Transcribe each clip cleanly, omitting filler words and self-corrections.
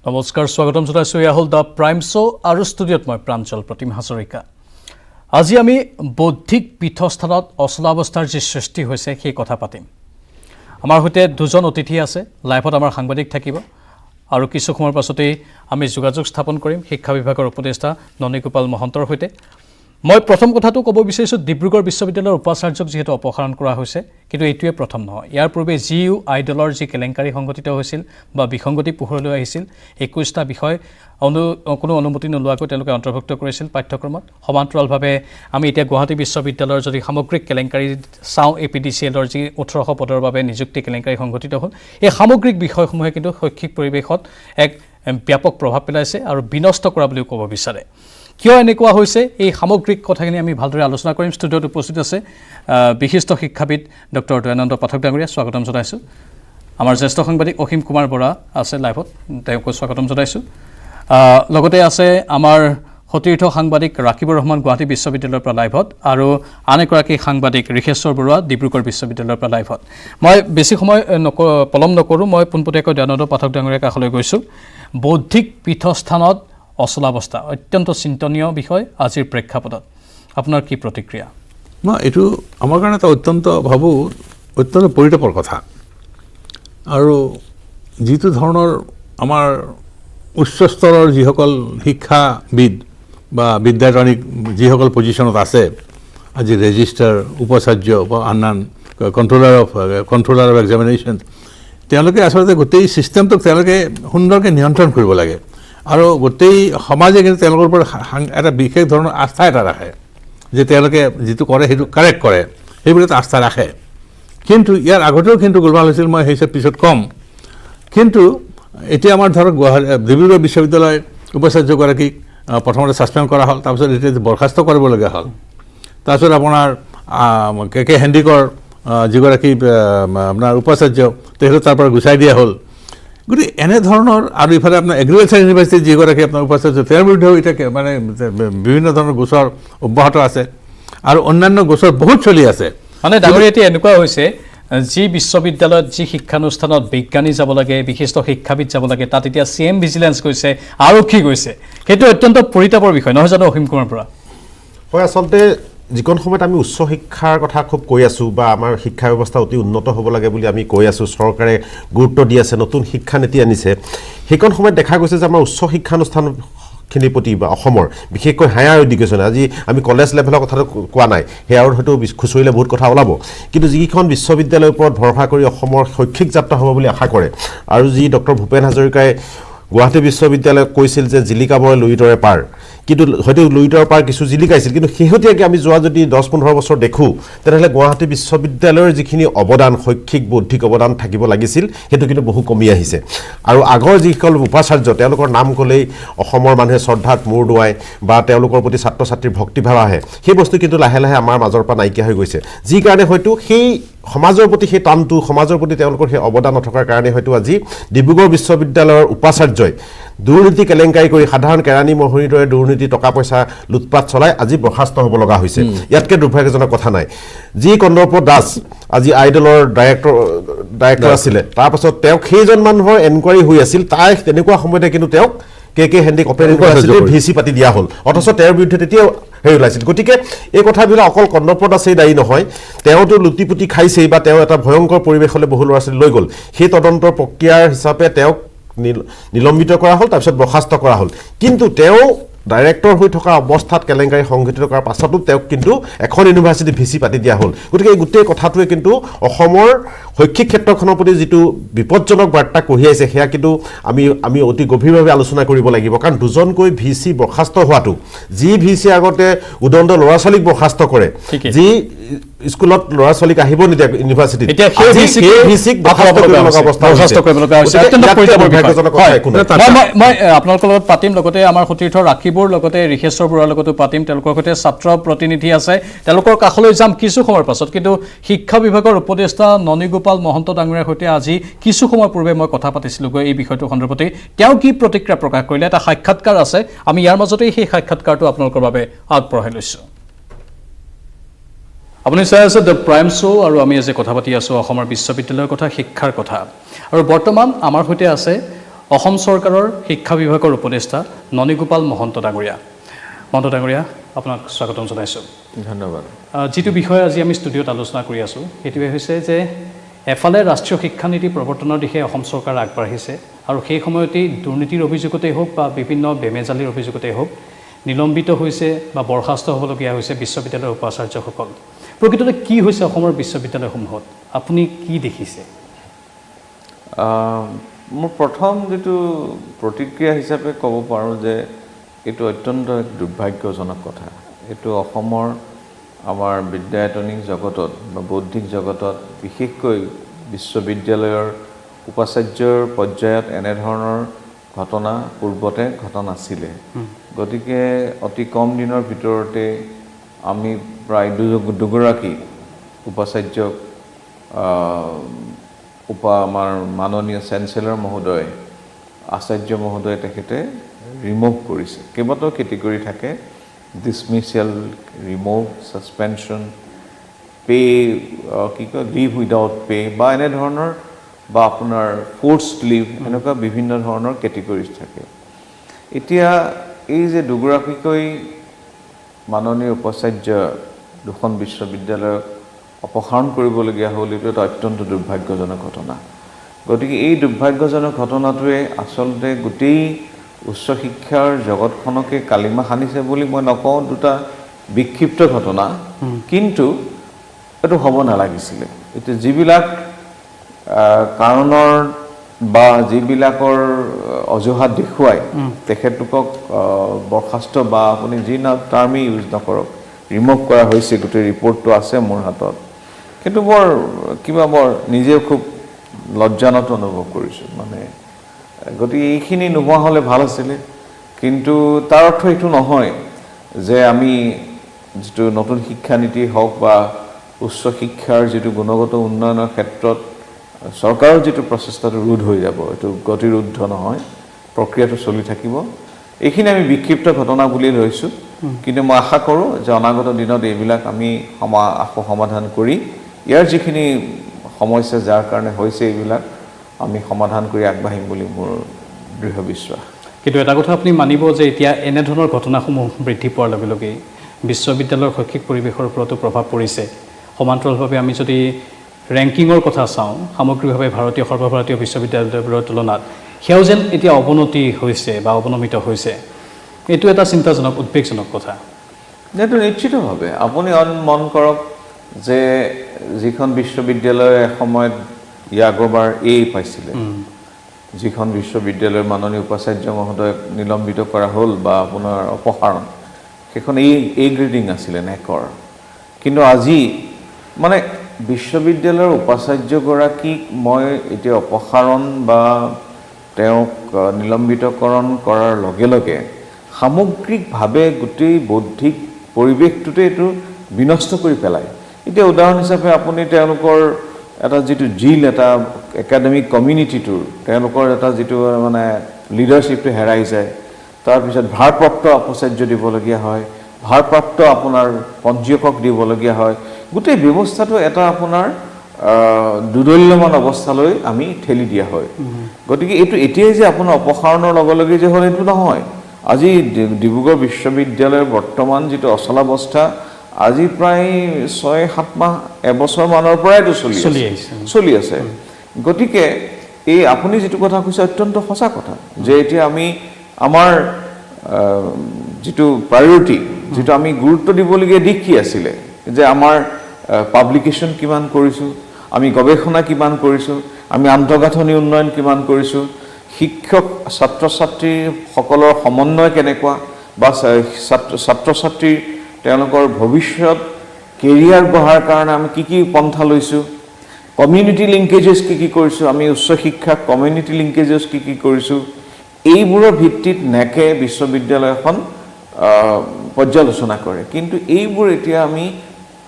নমস্কাৰ স্বাগতম জনাইছোঁ এয়া হ'ল দ্য প্ৰাইম শ্ব' আৰু ষ্টুডিঅ'ত মই প্ৰাঞ্জল প্ৰতিম হাজৰিকা আজি আমি বৌদ্ধিক পীঠস্থানত অচলাৱস্থাৰ যি সৃষ্টি হৈছে সেই কথা পাতিম আমাৰ সৈতে দুজন অতিথি আছে লাইভত আমাৰ সাংবাদিক থাকিব আৰু কিছু সময়ৰ পাছতেই আমি যোগাযোগ স্থাপন কৰিম শিক্ষা বিভাগৰ উপদেষ্টা ননীগোপাল মহন্তৰ সৈতে মই প্ৰথম কথাটো ক'ব বিচাৰিছোঁ ডিব্ৰুগড় বিশ্ববিদ্যালয়ৰ উপাচাৰ্যক যিহেতু অপসাৰণ কৰা হৈছে কিন্তু এইটোৱে প্ৰথম নহয় ইয়াৰ পূৰ্বে জিইউ আইডলৰ যি কেলেংকাৰী সংঘটিত হৈছিল বা বিসংগতি পোহৰলৈ আহিছিল 21টা বিষয় কোনো অনুমতি নোলোৱাকৈ তেওঁলোকে অন্তৰ্ভুক্ত কৰিছিল পাঠ্যক্ৰমত সমান্তৰালভাৱে আমি এতিয়া গুৱাহাটী বিশ্ববিদ্যালয়ৰ যদি সামগ্ৰিক কেলেংকাৰী চাওঁ এপিডিচিএলৰ যি 1800 পদৰ বাবে নিযুক্তি কেলেংকাৰী সংঘটিত হ'ল এই সামগ্ৰিক বিষয়সমূহে কিন্তু শৈক্ষিক পৰিৱেশত এক ব্যাপক প্ৰভাৱ পেলাইছে আৰু বিনষ্ট কৰা বুলিও ক'ব বিচাৰে কিয় এনেকুৱা হৈছে এই সামগ্ৰিক কথাখিনি আমি ভালদৰে আলোচনা কৰিম ষ্টুডিঅ'ত উপস্থিত আছে বিশিষ্ট শিক্ষাবিদ ডক্টৰ দয়ানন্দ পাঠক ডাঙৰীয়া স্বাগতম জনাইছোঁ আমাৰ জ্যেষ্ঠ সাংবাদিক অসীম কুমাৰ বৰা আছে লাইভত তেওঁকো স্বাগতম জনাইছোঁ লগতে আছে আমাৰ সতীৰ্থ সাংবাদিক ৰাকিবুৰ ৰহমান গুৱাহাটী বিশ্ববিদ্যালয়ৰ পৰা লাইভত আৰু আন এগৰাকী সাংবাদিক ঋষেশ্বৰ বৰুৱা ডিব্ৰুগড় বিশ্ববিদ্যালয়ৰ পৰা লাইভত মই বেছি সময় পলম নকৰোঁ মই পোনপটীয়াকৈ দয়ানন্দ পাঠক ডাঙৰীয়াৰ কাষলৈ গৈছোঁ বৌদ্ধিক পীঠস্থানত অচলাৱস্থা অত্যন্ত চিন্তনীয় বিষয় আজিৰ প্ৰেক্ষাপটত আপোনাৰ কি প্ৰতিক্ৰিয়া মই এইটো আমাৰ কাৰণে এটা অত্যন্ত পৰিতাপৰ কথা আৰু যিটো ধৰণৰ আমাৰ উচ্চ স্তৰৰ যিসকল শিক্ষাবিদ বা বিদ্যায়তনিক যিসকল পজিশ্যনত আছে আজি ৰেজিষ্ট্ৰাৰ উপাচাৰ্য বা আন কণ্ট্ৰলাৰ অফ এক্সামিনেশ্যন তেওঁলোকে আচলতে গোটেই ছিষ্টেমটোক তেওঁলোকে সুন্দৰকৈ নিয়ন্ত্ৰণ কৰিব লাগে আৰু গোটেই সমাজে কিন্তু তেওঁলোকৰ ওপৰত এটা বিশেষ ধৰণৰ আস্থা এটা ৰাখে যে তেওঁলোকে যিটো কৰে সেইটো কাৰেক্ট কৰে সেইবোৰ এটা আস্থা ৰাখে কিন্তু ইয়াৰ আগতেও কিন্তু গোলমাল হৈছিল মই সেই পিছত কম কিন্তু এতিয়া আমাৰ ধৰক ডিব্ৰুগড় বিশ্ববিদ্যালয় উপাচাৰ্যগৰাকীক প্ৰথমতে ছাছপেণ্ড কৰা হ'ল তাৰপিছত এতিয়া বৰখাস্ত কৰিবলগীয়া হ'ল তাৰপিছত আপোনাৰ কে হেণ্ডিকৰ যিগৰাকী আপোনাৰ উপাচাৰ্য তেখেতক তাৰ পৰা গুচাই দিয়া হ'ল গতিকে এনেধৰণৰ আৰু ইফালে আপোনাৰ এগ্ৰিকালচাৰ ইউনিভাৰ্চিটিৰ যিগৰাকী আপোনাৰ উপাচাৰ্য তেওঁৰ বিৰুদ্ধেও এতিয়া মানে বিভিন্ন ধৰণৰ গোচৰ অব্যাহত আছে আৰু অন্যান্য গোচৰ বহুত চলি আছে মানে ডাঙৰীয়া এতিয়া এনেকুৱা হৈছে যি বিশ্ববিদ্যালয়ত যি শিক্ষানুষ্ঠানত বিজ্ঞানী যাব লাগে বিশিষ্ট শিক্ষাবিদ যাব লাগে তাত এতিয়া CM ভিজিলেন্স গৈছে আৰক্ষী গৈছে সেইটো অত্যন্ত পৰিতাপৰ বিষয় নহয় জানো অসীম কুমাৰ পৰা হয় আচলতে যিকোন সময়ত আমি উচ্চ শিক্ষাৰ কথা খুব কৈ আছোঁ বা আমাৰ শিক্ষা ব্যৱস্থা অতি উন্নত হ'ব লাগে বুলি আমি কৈ আছোঁ চৰকাৰে গুৰুত্ব দি আছে নতুন শিক্ষানীতি আনিছে সেইকণ সময়ত দেখা গৈছে যে আমাৰ উচ্চ শিক্ষানুষ্ঠানখিনিৰ প্ৰতি বা অসমৰ বিশেষকৈ হায়াৰ এডুকেশ্যন আজি আমি কলেজ লেভেলৰ কথাটো কোৱা নাই সেয়াৰ হয়তো খুচৰিলে বহুত কথা ওলাব কিন্তু যিকেইখন বিশ্ববিদ্যালয়ৰ ওপৰত ভৰসা কৰি অসমৰ শৈক্ষিক যাত্ৰা হ'ব বুলি আশা কৰে আৰু যি ডক্টৰ ভূপেন হাজৰিকাই গুৱাহাটী বিশ্ববিদ্যালয়ক কৈছিল যে জিলিকাবই লুইতৰে পাৰ কিন্তু হয়তো লুইতৰ পাৰ কিছু জিলিকাইছিল কিন্তু শেহতীয়াকৈ আমি যোৱা যদি 10-15 বছৰ দেখোঁ তেনেহ'লে গুৱাহাটী বিশ্ববিদ্যালয়ৰ যিখিনি অৱদান শৈক্ষিক বৌদ্ধিক অৱদান থাকিব লাগিছিল সেইটো কিন্তু বহু কমি আহিছে আৰু আগৰ যিসকল উপাচাৰ্য তেওঁলোকৰ নাম ক'লেই অসমৰ মানুহে শ্ৰদ্ধাত মূৰ দুৱায় বা তেওঁলোকৰ প্ৰতি ছাত্ৰ ছাত্ৰীৰ ভক্তিভাৱ আহে সেই বস্তু কিন্তু লাহে লাহে আমাৰ মাজৰ পৰা নাইকিয়া হৈ গৈছে যি কাৰণে হয়তো সেই সমাজৰ প্ৰতি সেই টানটো সমাজৰ প্ৰতি তেওঁলোকৰ সেই অৱদান নথকাৰ কাৰণে হয়তো আজি ডিব্ৰুগড় বিশ্ববিদ্যালয়ৰ উপাচাৰ্যই দুৰ্নীতি কেলেংকাৰী কৰি সাধাৰণ কেৰাণী মহৰীৰ দৰে দুৰ্নীতি টকা পইচা লুটপাট চলাই আজি বৰ্খাস্ত হ'ব লগা হৈছে ইয়াতকৈ দুৰ্ভাগ্যজনক কথা নাই যি কন্দৰ্প দাস আজি আইডলৰ ডাইৰেক্টৰ আছিলে তাৰপাছত তেওঁক সেইজন মানুহৰ এনকুৱাৰী হৈ আছিল তাই তেনেকুৱা সময়তে কিন্তু তেওঁক কে হেণ্ডিক অপেনিং ভিচি পাতি দিয়া হ'ল অথচ তেওঁৰ বিৰুদ্ধে তেতিয়াও হেৰি ওলাইছিল গতিকে এই কথাবিলাক অকল কন্দৰ্প দাসেই দায়ী নহয় তেওঁতো লুটিপুটি খাইছেই বা তেওঁ এটা ভয়ংকৰ পৰিৱেশলৈ বহু ল'ৰা ছোৱালী লৈ গ'ল সেই তদন্তৰ প্ৰক্ৰিয়াৰ হিচাপে তেওঁক নিলম্বিত কৰা হ'ল তাৰপিছত বৰ্খাস্ত কৰা হ'ল কিন্তু তেওঁ ডাইৰেক্টৰ হৈ থকা অৱস্থাত কেলেংকাৰী সংঘটিত কৰাৰ পাছতো তেওঁক কিন্তু এখন ইউনিভাৰ্চিটি ভিচি পাতি দিয়া হ'ল গতিকে এই গোটেই কথাটোৱে কিন্তু অসমৰ শৈক্ষিক ক্ষেত্ৰখনৰ প্ৰতি যিটো বিপদজনক বাৰ্তা কঢ়িয়াইছে সেয়া কিন্তু আমি অতি গভীৰভাৱে আলোচনা কৰিব লাগিব কাৰণ দুজনকৈ ভিচি বৰ্খাস্ত হোৱাটো যি ভিচি আগতে উদণ্ড ল'ৰা ছোৱালীক বৰ্খাস্ত কৰে যি স্কুলত ল'ৰা ছোৱালীক আহিব নিদিয়ে ইউনিভাৰ্চিটিত মই আপোনালোকৰ লগত পাতিম লগতে আমাৰ সতীৰ্থ ৰাকিবুৰ লগতে ঋষেশ্বৰ বৰুৱাৰ লগতো পাতিম তেওঁলোকৰ সৈতে ছাত্ৰ প্ৰতিনিধি আছে তেওঁলোকৰ কাষলৈ যাম কিছু সময়ৰ পাছত কিন্তু শিক্ষা বিভাগৰ উপদেষ্টা ননীগোপাল মহন্ত ডাঙৰীয়াৰ সৈতে আজি কিছু সময় পূৰ্বে মই কথা পাতিছিলোগৈ এই বিষয়টোৰ সন্দৰ্ভতে তেওঁ কি প্ৰতিক্ৰিয়া প্ৰকাশ কৰিলে এটা সাক্ষাৎকাৰ আছে আমি ইয়াৰ মাজতেই সেই সাক্ষাৎকাৰটো আপোনালোকৰ বাবে আগবঢ়াই লৈছোঁ আপুনি চাই আছে দ্য প্ৰাইম শ্ব' আৰু আমি আজি কথা পাতি আছোঁ অসমৰ বিশ্ববিদ্যালয়ৰ কথা শিক্ষাৰ কথা আৰু বৰ্তমান আমাৰ সৈতে আছে অসম চৰকাৰৰ শিক্ষা বিভাগৰ উপদেষ্টা ননীগোপাল মহন্ত ডাঙৰীয়া। মহন্ত ডাঙৰীয়া, আপোনাক স্বাগতম জনাইছোঁ। ধন্যবাদ। যিটো বিষয়ে আজি আমি ষ্টুডিঅ'ত আলোচনা কৰি আছোঁ সেইটোৱে হৈছে যে এফালে ৰাষ্ট্ৰীয় শিক্ষানীতি প্ৰৱৰ্তনৰ দিশে অসম চৰকাৰ আগবাঢ়িছে আৰু সেই সময়তেই দুৰ্নীতিৰ অভিযোগতেই হওক বা বিভিন্ন বেমেজালিৰ অভিযোগতেই হওক নিলম্বিত হৈছে বা বৰ্খাস্ত হ'বলগীয়া হৈছে বিশ্ববিদ্যালয়ৰ উপাচাৰ্যসকল। প্ৰকৃততে কি হৈছে অসমৰ বিশ্ববিদ্যালয়সমূহত, আপুনি কি দেখিছে? মোৰ প্ৰথম যিটো প্ৰতিক্ৰিয়া হিচাপে ক'ব পাৰোঁ যে এইটো অত্যন্ত এক দুৰ্ভাগ্যজনক কথা। এইটো অসমৰ আমাৰ বিদ্যায়তনিক জগতত বা বৌদ্ধিক জগতত বিশেষকৈ বিশ্ববিদ্যালয়ৰ উপাচাৰ্যৰ পৰ্যায়ত এনেধৰণৰ ঘটনা পূৰ্বতে ঘটা নাছিলে। গতিকে অতি কম দিনৰ ভিতৰতে আমি প্ৰায় দুগৰাকী উপাচাৰ্যক আমাৰ মাননীয় চেঞ্চেলৰ মহোদয়, আচাৰ্য মহোদয়ে তেখেতে ৰিমুভ কৰিছে। কেইবাটাও কেটেগৰী থাকে, ডিছমিচিয়েল, ৰিমুভ, ছাছপেনশ্যন, পে কি কয় লিভ উইদাউট পে বা এনেধৰণৰ বা আপোনাৰ ফ'ৰ্চড লিভ, এনেকুৱা বিভিন্ন ধৰণৰ কেটেগৰিজ থাকে। এতিয়া এই যে দুগৰাকীকৈ মাননীয় উপাচাৰ্য দুখন বিশ্ববিদ্যালয়ক অপসাৰণ কৰিবলগীয়া হ'ল, এইটো এটা অত্যন্ত দুৰ্ভাগ্যজনক ঘটনা। গতিকে এই দুৰ্ভাগ্যজনক ঘটনাটোৱে আচলতে গোটেই উচ্চ শিক্ষাৰ জগতখনকে কালিমা সানিছে বুলি মই নকওঁ, দুটা বিক্ষিপ্ত ঘটনা, কিন্তু এইটো হ'ব নালাগিছিলে। এতিয়া যিবিলাক কাৰণৰ বা যিবিলাকৰ অজুহাত দেখুৱাই তেখেতলোকক বৰ্খাস্ত বা আপুনি যি টাৰ্মেই ইউজ নকৰক ৰিমুভ কৰা হৈছে, গোটেই ৰিপৰ্টটো আছে মোৰ হাতত, কিন্তু বৰ নিজেও খুব লজ্জানত অনুভৱ কৰিছোঁ। মানে গতিকে এইখিনি নোহোৱা হ'লে ভাল আছিলে, কিন্তু তাৰ অৰ্থ এইটো নহয় যে আমি যিটো নতুন শিক্ষানীতি হওক বা উচ্চ শিক্ষাৰ যিটো গুণগত উন্নয়নৰ ক্ষেত্ৰত চৰকাৰৰ যিটো প্ৰচেষ্টাটো ৰোধ হৈ যাব, এইটো গতিৰোধ নহয়, প্ৰক্ৰিয়াটো চলি থাকিব। এইখিনি আমি বিক্ষিপ্ত ঘটনা বুলি লৈছোঁ, কিন্তু মই আশা কৰোঁ যে অনাগত দিনত এইবিলাক আমি আকৌ সমাধান কৰি ইয়াৰ যিখিনি সমস্যা যাৰ কাৰণে হৈছে এইবিলাক আমি সমাধান কৰি আগবাঢ়িম বুলি মোৰ দৃঢ় বিশ্বাস। কিন্তু এটা কথা আপুনি মানিব যে এতিয়া এনেধৰণৰ ঘটনাসমূহ বৃদ্ধি পোৱাৰ লগে লগেই বিশ্ববিদ্যালয়ৰ শৈক্ষিক পৰিৱেশৰ ওপৰতো প্ৰভাৱ পৰিছে। সমান্তৰালভাৱে আমি যদি ৰেংকিঙৰ কথা চাওঁ, সামগ্ৰিকভাৱে সৰ্বভাৰতীয় বিশ্ববিদ্যালয়বোৰৰ তুলনাত সেয়াও যেন এতিয়া অৱনতি হৈছে বা অৱনমিত হৈছে। এইটো এটা চিন্তাজনক, উদ্বেগজনক কথা। এইটো নিশ্চিতভাৱে আপুনি মন কৰক যে যিখন বিশ্ববিদ্যালয়ে এসময়ত আগৰবাৰ পাইছিলে, যিখন বিশ্ববিদ্যালয়ৰ মাননীয় উপাচাৰ্য মহোদয়ক নিলম্বিত কৰা হ'ল বা আপোনাৰ অপসাৰণ, সেইখন গ্ৰেডিং আছিলে নেকৰ। কিন্তু আজি মানে বিশ্ববিদ্যালয়ৰ উপাচাৰ্যগৰাকীক মই এতিয়া অপসাৰণ বা তেওঁক নিলম্বিতকৰণ কৰাৰ লগে লগে সামগ্ৰিকভাৱে গোটেই বৌদ্ধিক পৰিৱেশটোতে এইটো বিনষ্ট কৰি পেলায়। এতিয়া উদাহৰণ হিচাপে আপুনি তেওঁলোকৰ এটা যিটো এটা একাডেমিক কমিউনিটিটোৰ তেওঁলোকৰ এটা যিটো মানে লিডাৰশ্বিপটো হেৰাই যায়, তাৰপিছত ভাৰপ্ৰাপ্ত উপাচাৰ্য দিবলগীয়া হয়, ভাৰপ্ৰাপ্ত আপোনাৰ পঞ্জীয়কক দিবলগীয়া হয়, গোটেই ব্যৱস্থাটো এটা আপোনাৰ দুদল্যমান অৱস্থালৈ আমি ঠেলি দিয়া হয়। গতিকে এইটো এতিয়াই যে আপোনাৰ অপসাৰণৰ লগে লগে যে হ'ল এইটো নহয়। আজি ডিব্ৰুগড় বিশ্ববিদ্যালয়ৰ বৰ্তমান যিটো অচলাৱস্থা, আজি প্ৰায় 6-7 মাহ এবছৰমানৰ পৰাই এইটো চলি আছে। গতিকে এই আপুনি যিটো কথা কৈছে অত্যন্ত সঁচা কথা, যে এতিয়া আমি আমাৰ যিটো প্ৰায়ৰিটি, যিটো আমি গুৰুত্ব দিবলগীয়া দিশ কি আছিলে, যে আমাৰ পাব্লিকেশ্যন কিমান কৰিছোঁ, আমি গৱেষণা কিমান কৰিছোঁ, আমি আন্তঃগাঁথনি উন্নয়ন কিমান কৰিছোঁ, শিক্ষক ছাত্ৰ ছাত্ৰীসকলৰ সমন্বয় কেনেকুৱা বা ছাত্ৰ ছাত্ৰীৰ তেওঁলোকৰ ভৱিষ্যত কেৰিয়াৰ গঢ়াৰ কাৰণে আমি কি পন্থা লৈছোঁ, কমিউনিটি লিংকেজেছ কি কৰিছোঁ, আমি উচ্চ শিক্ষাক কমিউনিটি লিংকেজেছ কি কৰিছোঁ, এইবোৰৰ ভিত্তিত নেকে বিশ্ববিদ্যালয় এখন পৰ্যালোচনা কৰে। কিন্তু এইবোৰ এতিয়া আমি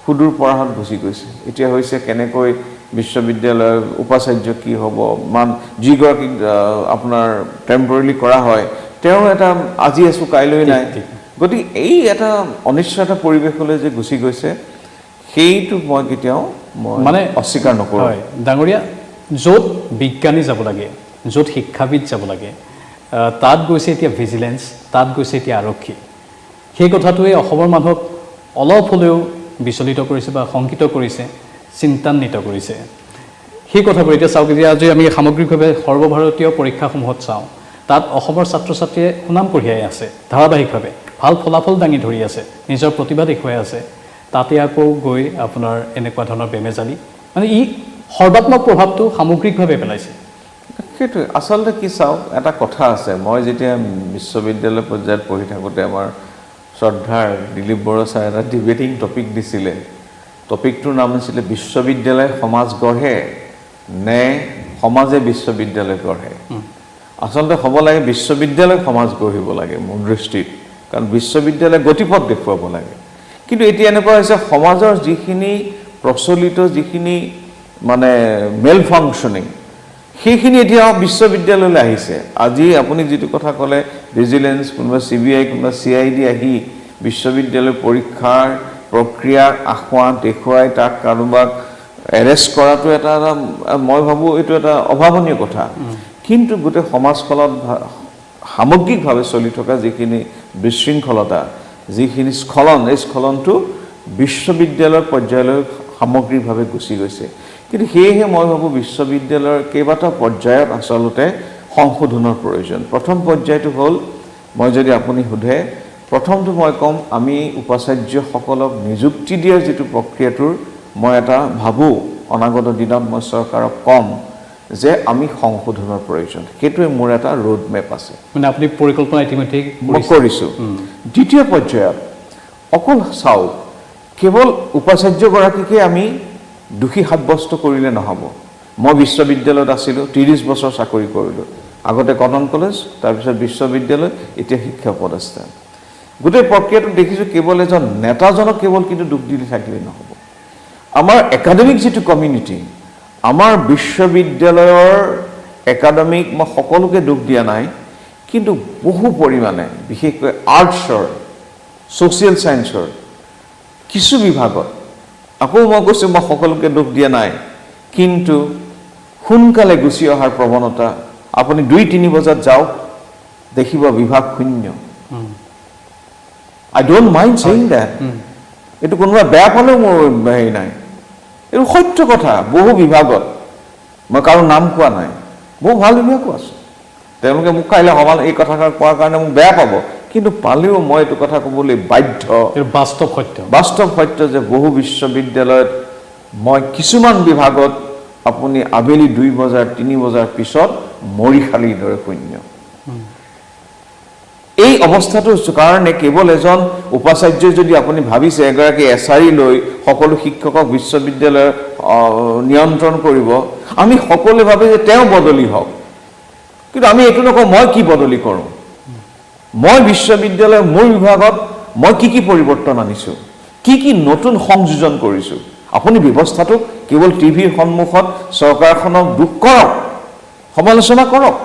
সুদূৰ পৰাহত গুচি গৈছে। এতিয়া হৈছে কেনেকৈ বিশ্ববিদ্যালয়ৰ উপাচাৰ্য কি হ'ব, যিগৰাকী আপোনাৰ টেম্পৰেলি কৰা হয় তেওঁ এটা আজি আছোঁ কাইলৈ নাই। গতিকে এই এটা অনিশ্চয় এটা পৰিৱেশলৈ যে গুচি গৈছে, সেইটো মই কেতিয়াও অস্বীকাৰ নকৰোঁ। ডাঙৰীয়া, য'ত বিজ্ঞানী যাব লাগে, য'ত শিক্ষাবিদ যাব লাগে তাত গৈছে এতিয়া ভিজিলেন্স, তাত গৈছে এতিয়া আৰক্ষী। সেই কথাটোৱে অসমৰ মানুহক অলপ হ'লেও বিচলিত কৰিছে বা শংকিত কৰিছে, চিন্তান্বিত কৰিছে। সেই কথাবোৰ এতিয়া চাওক, এতিয়া আজি আমি সামগ্ৰিকভাৱে সৰ্বভাৰতীয় পৰীক্ষাসমূহত চাওঁ, তাত অসমৰ ছাত্ৰ ছাত্ৰীয়ে সুনাম কঢ়িয়াই আছে ধাৰাবাহিকভাৱে, ভাল ফলাফল দাঙি ধৰি আছে, নিজৰ প্ৰতিভা দেখুৱাই আছে। তাতে আকৌ গৈ আপোনাৰ এনেকুৱা ধৰণৰ বেমেজালি, মানে ই সৰ্বাত্মক প্ৰভাৱটো সামগ্ৰিকভাৱে পেলাইছে। সেইটোৱে আচলতে কি চাওক, এটা কথা আছে, মই যেতিয়া বিশ্ববিদ্যালয় পৰ্যায়ত পঢ়ি থাকোঁতে আমাৰ শ্ৰদ্ধাৰ দিলীপ বড়ো ছাৰে এটা ডিবেটিং টপিক দিছিলে। টপিকটোৰ নাম আছিলে বিশ্ববিদ্যালয় সমাজ গঢ়ে নে সমাজে বিশ্ববিদ্যালয় গঢ়ে। আচলতে হ'ব লাগে বিশ্ববিদ্যালয় সমাজ গঢ়িব লাগে মোৰ দৃষ্টিত, কাৰণ বিশ্ববিদ্যালয় গতিপথ দেখুৱাব লাগে। কিন্তু এতিয়া এনেকুৱা হৈছে সমাজৰ যিখিনি প্ৰচলিত যিখিনি মানে মেল ফাংচনিং, সেইখিনি এতিয়া বিশ্ববিদ্যালয়লৈ আহিছে। আজি আপুনি যিটো কথা ক'লে, ভিজিলেন্স, কোনোবা CBI, কোনোবা CID আহি বিশ্ববিদ্যালয় পৰীক্ষাৰ প্ৰক্ৰিয়াৰ আসোঁৱাহ দেখুৱাই তাক কাৰোবাক এৰেষ্ট কৰাটো এটা মই ভাবোঁ এইটো এটা অভাৱনীয় কথা। কিন্তু গোটেই সমাজখনত সামগ্ৰিকভাৱে চলি থকা যিখিনি বিশৃংখলতা, যিখিনি স্খলন, এই স্খলনটো বিশ্ববিদ্যালয়ৰ পৰ্যায়লৈ সামগ্ৰিকভাৱে গুচি গৈছে। কিন্তু সেয়েহে মই ভাবোঁ বিশ্ববিদ্যালয়ৰ কেইবাটাও পৰ্যায়ত আচলতে সংশোধনৰ প্ৰয়োজন। প্ৰথম পৰ্যায়টো হ'ল, মই যদি আপুনি সোধে, প্ৰথমটো মই ক'ম, আমি উপাচাৰ্যসকলক নিযুক্তি দিয়াৰ যিটো প্ৰক্ৰিয়াটোৰ মই এটা ভাবোঁ অনাগত দিনত মই চৰকাৰক ক'ম যে আমি সংশোধনৰ প্ৰয়োজন। সেইটোৱে মোৰ এটা ৰোড মেপ আছে, মানে আপুনি পৰিকল্পনা ইতিমধ্যে মই কৰিছোঁ। দ্বিতীয় পৰ্যায়ত অকল চাওক, কেৱল উপাচাৰ্যগৰাকীকে আমি দোষী সাব্যস্ত কৰিলে নহ'ব। মই বিশ্ববিদ্যালয়ত আছিলোঁ, 30 বছৰ চাকৰি কৰিলোঁ, আগতে কটন কলেজ, তাৰপিছত বিশ্ববিদ্যালয়, এতিয়া শিক্ষা প্ৰতিষ্ঠান। গোটেই প্ৰক্ৰিয়াটো দেখিছোঁ কেৱল এজন নেতাজনক কেৱল কিন্তু দুখ দিলে থাকিলে নহ'ব। আমাৰ একাডেমিক যিটো কমিউনিটি, আমাৰ বিশ্ববিদ্যালয়ৰ একাডেমিক, মই সকলোকে দুখ দিয়া নাই, কিন্তু বহু পৰিমাণে বিশেষকৈ আৰ্টছৰ, ছ'চিয়েল ছায়েন্সৰ কিছু বিভাগত, আকৌ মই কৈছোঁ মই সকলোকে দুখ দিয়া নাই, কিন্তু সোনকালে গুচি অহাৰ প্ৰৱণতা, আপুনি 2-3 বজাত যাওক দেখিব বিভাগ শূন্য। আই ডোণ্ট মাইণ্ড ছেইং দেট, এইটো কোনোবা বেয়া পালেও মোৰ হেৰি নাই, এইটো সত্য কথা। বহু বিভাগত, মই কাৰো নাম কোৱা নাই, বহু ভাল বিভাগো আছে, তেওঁলোকে মোক কাইলৈ সমাল এই কথাষাৰ কোৱাৰ কাৰণে মোক বেয়া পাব, কিন্তু পালেও মই এইটো কথা ক'বলৈ বাধ্য, বাস্তৱ সত্য যে বহু বিশ্ববিদ্যালয়ত মই কিছুমান বিভাগত আপুনি আবেলি 2 বজাৰ 3 বজাৰ পিছত মৰিশালীৰ দৰে শূন্য। এই অৱস্থাটোৰ কাৰণে কেৱল এজন উপাচাৰ্যই যদি আপুনি ভাবিছে এগৰাকী এছাৰী লৈ সকলো শিক্ষকক বিশ্ববিদ্যালয় নিয়ন্ত্ৰণ কৰিব, আমি সকলোৱে ভাবে যে তেওঁ বদলি হওক, কিন্তু আমি এইটো নকওঁ মই কি বদলি কৰোঁ, মই বিশ্ববিদ্যালয় মোৰ বিভাগত মই কি পৰিৱৰ্তন আনিছোঁ, কি নতুন সংযোজন কৰিছোঁ। আপুনি ব্যৱস্থাটো কেৱল টিভিৰ সন্মুখত চৰকাৰখনক দুখ কৰক, সমালোচনা কৰক,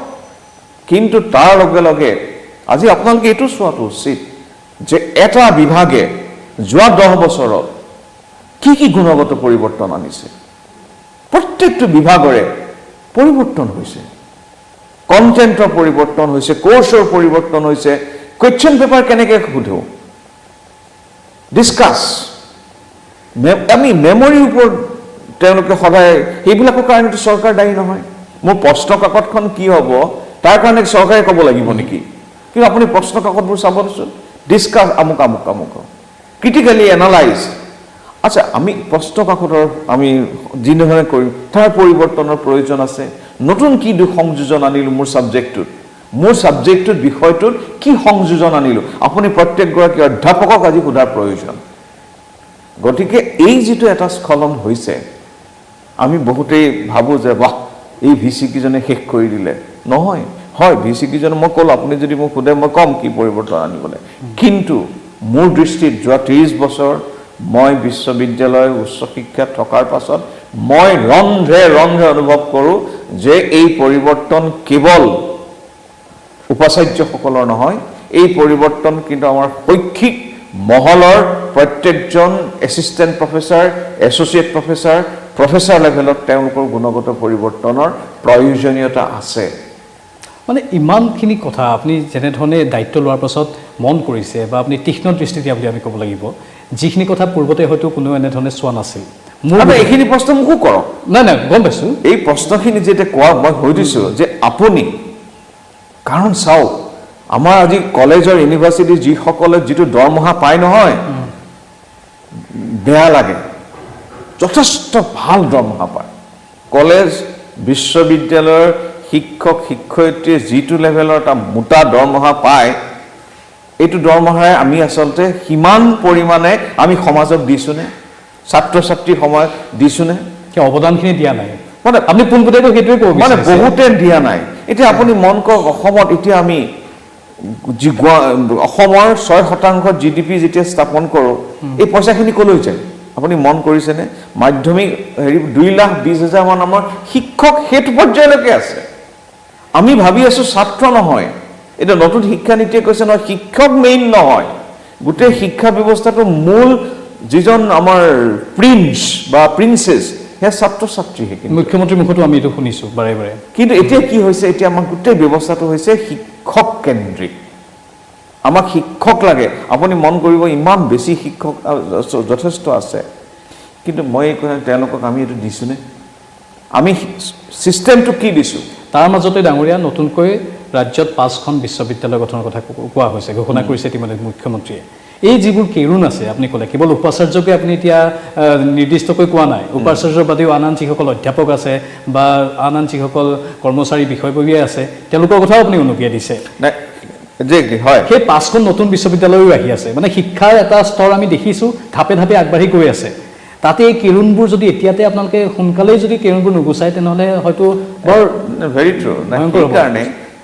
কিন্তু তাৰ লগে লগে আজি আপোনালোকে এইটো চোৱাটো উচিত যে এটা বিভাগে যোৱা 10 বছৰত কি গুণগত পৰিৱৰ্তন আনিছে। প্ৰত্যেকটো বিভাগৰে পৰিৱৰ্তন হৈছে, কণ্টেণ্টৰ পৰিৱৰ্তন হৈছে, কোৰ্চৰ পৰিৱৰ্তন হৈছে, কুৱেশ্যন পেপাৰ কেনেকৈ সোধোঁ, ডিছকাছ, আমি মেমৰিৰ ওপৰত তেওঁলোকে সদায়, সেইবিলাকৰ কাৰণেতো চৰকাৰ দায়ী নহয়। মোৰ প্ৰশ্ন কাকতখন কি হ'ব তাৰ কাৰণে চৰকাৰে ক'ব লাগিব নেকি? কিন্তু আপুনি প্ৰশ্ন কাকতবোৰ চাবচোন, ডিছকাছ আমুক আমুক আমুক, ক্ৰিটিকেলি এনালাইজ। আচ্ছা, আমি প্ৰশ্ন কাকতৰ আমি যিধৰণে কৰিম তাৰ পৰিৱৰ্তনৰ প্ৰয়োজন আছে। নতুন কি সংযোজন আনিলোঁ মোৰ ছাবজেক্টটোত বিষয়টোত কি সংযোজন আনিলোঁ, আপুনি প্ৰত্যেকগৰাকী অধ্যাপকক আজি সোধাৰ প্ৰয়োজন। গতিকে এই যিটো এটা স্খলন হৈছে, আমি বহুতেই ভাবোঁ যে বাহ এই VC কেইজনে শেষ কৰি দিলে। নহয়, হয় VC কেইজনে, মই ক'লোঁ আপুনি যদি মোক সোধে মই ক'ম কি পৰিৱৰ্তন আনিবলৈ, কিন্তু মোৰ দৃষ্টিত যোৱা 30 বছৰ মই বিশ্ববিদ্যালয় উচ্চ শিক্ষাত থকাৰ পাছত মই ৰন্ধে অনুভৱ কৰোঁ যে এই পৰিৱৰ্তন কেৱল উপাচাৰ্যসকলৰ নহয়, এই পৰিৱৰ্তন কিন্তু আমাৰ শৈক্ষিক মহলৰ প্ৰত্যেকজন assistant professor, associate professor, professor লেভেলত তেওঁলোকৰ গুণগত পৰিৱৰ্তনৰ প্ৰয়োজনীয়তা আছে। মানে ইমানখিনি কথা আপুনি যেনেধৰণে দায়িত্ব লোৱাৰ পাছত মন কৰিছে বা আপুনি তীক্ষ্ণ দৃষ্টি দিয়া বুলি আমি ক'ব লাগিব যিখিনি কথা পূৰ্বতে হয়তো কোনো এনেধৰণে চোৱা নাছিল এইখিনি প্ৰশ্ন মোকো কৰক নাই গম পাইছোঁ এই প্ৰশ্নখিনি যেতিয়া কোৱা মই হৈ দিছোঁ যে আপুনি কাৰণ চাওক আমাৰ আজি কলেজৰ ইউনিভাৰ্চিটিৰ যিসকলে যিটো দৰমহা পায় নহয় বেয়া লাগে যথেষ্ট ভাল দৰমহা পায় কলেজ বিশ্ববিদ্যালয়ৰ শিক্ষক শিক্ষয়িত্ৰীয়ে যিটো লেভেলৰ এটা মোটা দৰমহা পায় এইটো দৰমহাৰে আমি আচলতে সিমান পৰিমাণে আমি সমাজক দিছোঁনে ছাত্ৰ ছাত্ৰীৰ সময়ত দিছোঁনে অৱদানখিনি দিয়া নাই মানে আপুনি পোনপটীয়াকৈ সেইটোৱে ক'ব মানে বহুতে দিয়া নাই এতিয়া আপুনি মন কৰক অসমত এতিয়া আমি অসমৰ 6% GDP যেতিয়া স্থাপন কৰোঁ এই পইচাখিনি ক'লৈ যায় আপুনি মন কৰিছেনে মাধ্যমিক 2,20,000 মান আমাৰ শিক্ষক সেইটো পৰ্যায়লৈকে আছে আমি ভাবি আছোঁ ছাত্ৰ নহয় এতিয়া নতুন শিক্ষা নীতিয়ে কৈছে নহয় শিক্ষক মেইন নহয় গোটেই শিক্ষা ব্যৱস্থাটো মূল যিজন আমাৰ প্ৰিন্স বা প্ৰিন্সেছ সেয়া ছাত্ৰ ছাত্ৰীহে মুখ্যমন্ত্ৰীৰ মুখতো আমি এইটো শুনিছোঁ বাৰে বাৰে কিন্তু এতিয়া কি হৈছে এতিয়া আমাৰ গোটেই ব্যৱস্থাটো হৈছে শিক্ষক কেন্দ্ৰিক আমাক শিক্ষক লাগে আপুনি মন কৰিব ইমান বেছি শিক্ষক যথেষ্ট আছে কিন্তু মই এই কথা তেওঁলোকক আমি এইটো দিছোঁনে আমি ছিষ্টেমটো কি দিছোঁ তাৰ মাজতে ডাঙৰীয়া নতুনকৈ ৰাজ্যত 5খন বিশ্ববিদ্যালয় গঠনৰ কথা কোৱা হৈছে ঘোষণা কৰিছে ইতিমধ্যে মুখ্যমন্ত্ৰীয়ে এই যিবোৰ কেৰুণ আছে আপুনি ক'লে কেৱল উপাচাৰ্যকে আপুনি এতিয়া নিৰ্দিষ্টকৈ কোৱা নাই উপাচাৰ্যৰ বাদেও আন যিসকল অধ্যাপক আছে বা আন যিসকল কৰ্মচাৰী বিষয়ববীয়া আছে তেওঁলোকৰ কথাও আপুনি অনুজ্ঞা দিছে হয় সেই 5খন নতুন বিশ্ববিদ্যালয়ো আহি আছে মানে শিক্ষাৰ এটা স্তৰ আমি দেখিছোঁ ধাপে ধাপে আগবাঢ়ি গৈ আছে তাতে এই কেৰুণবোৰ যদি এতিয়াতে আপোনালোকে সোনকালেই যদি কেৰুণবোৰ নুগুচায় তেনেহ'লে হয়তো বৰ ভেৰি ট্ৰু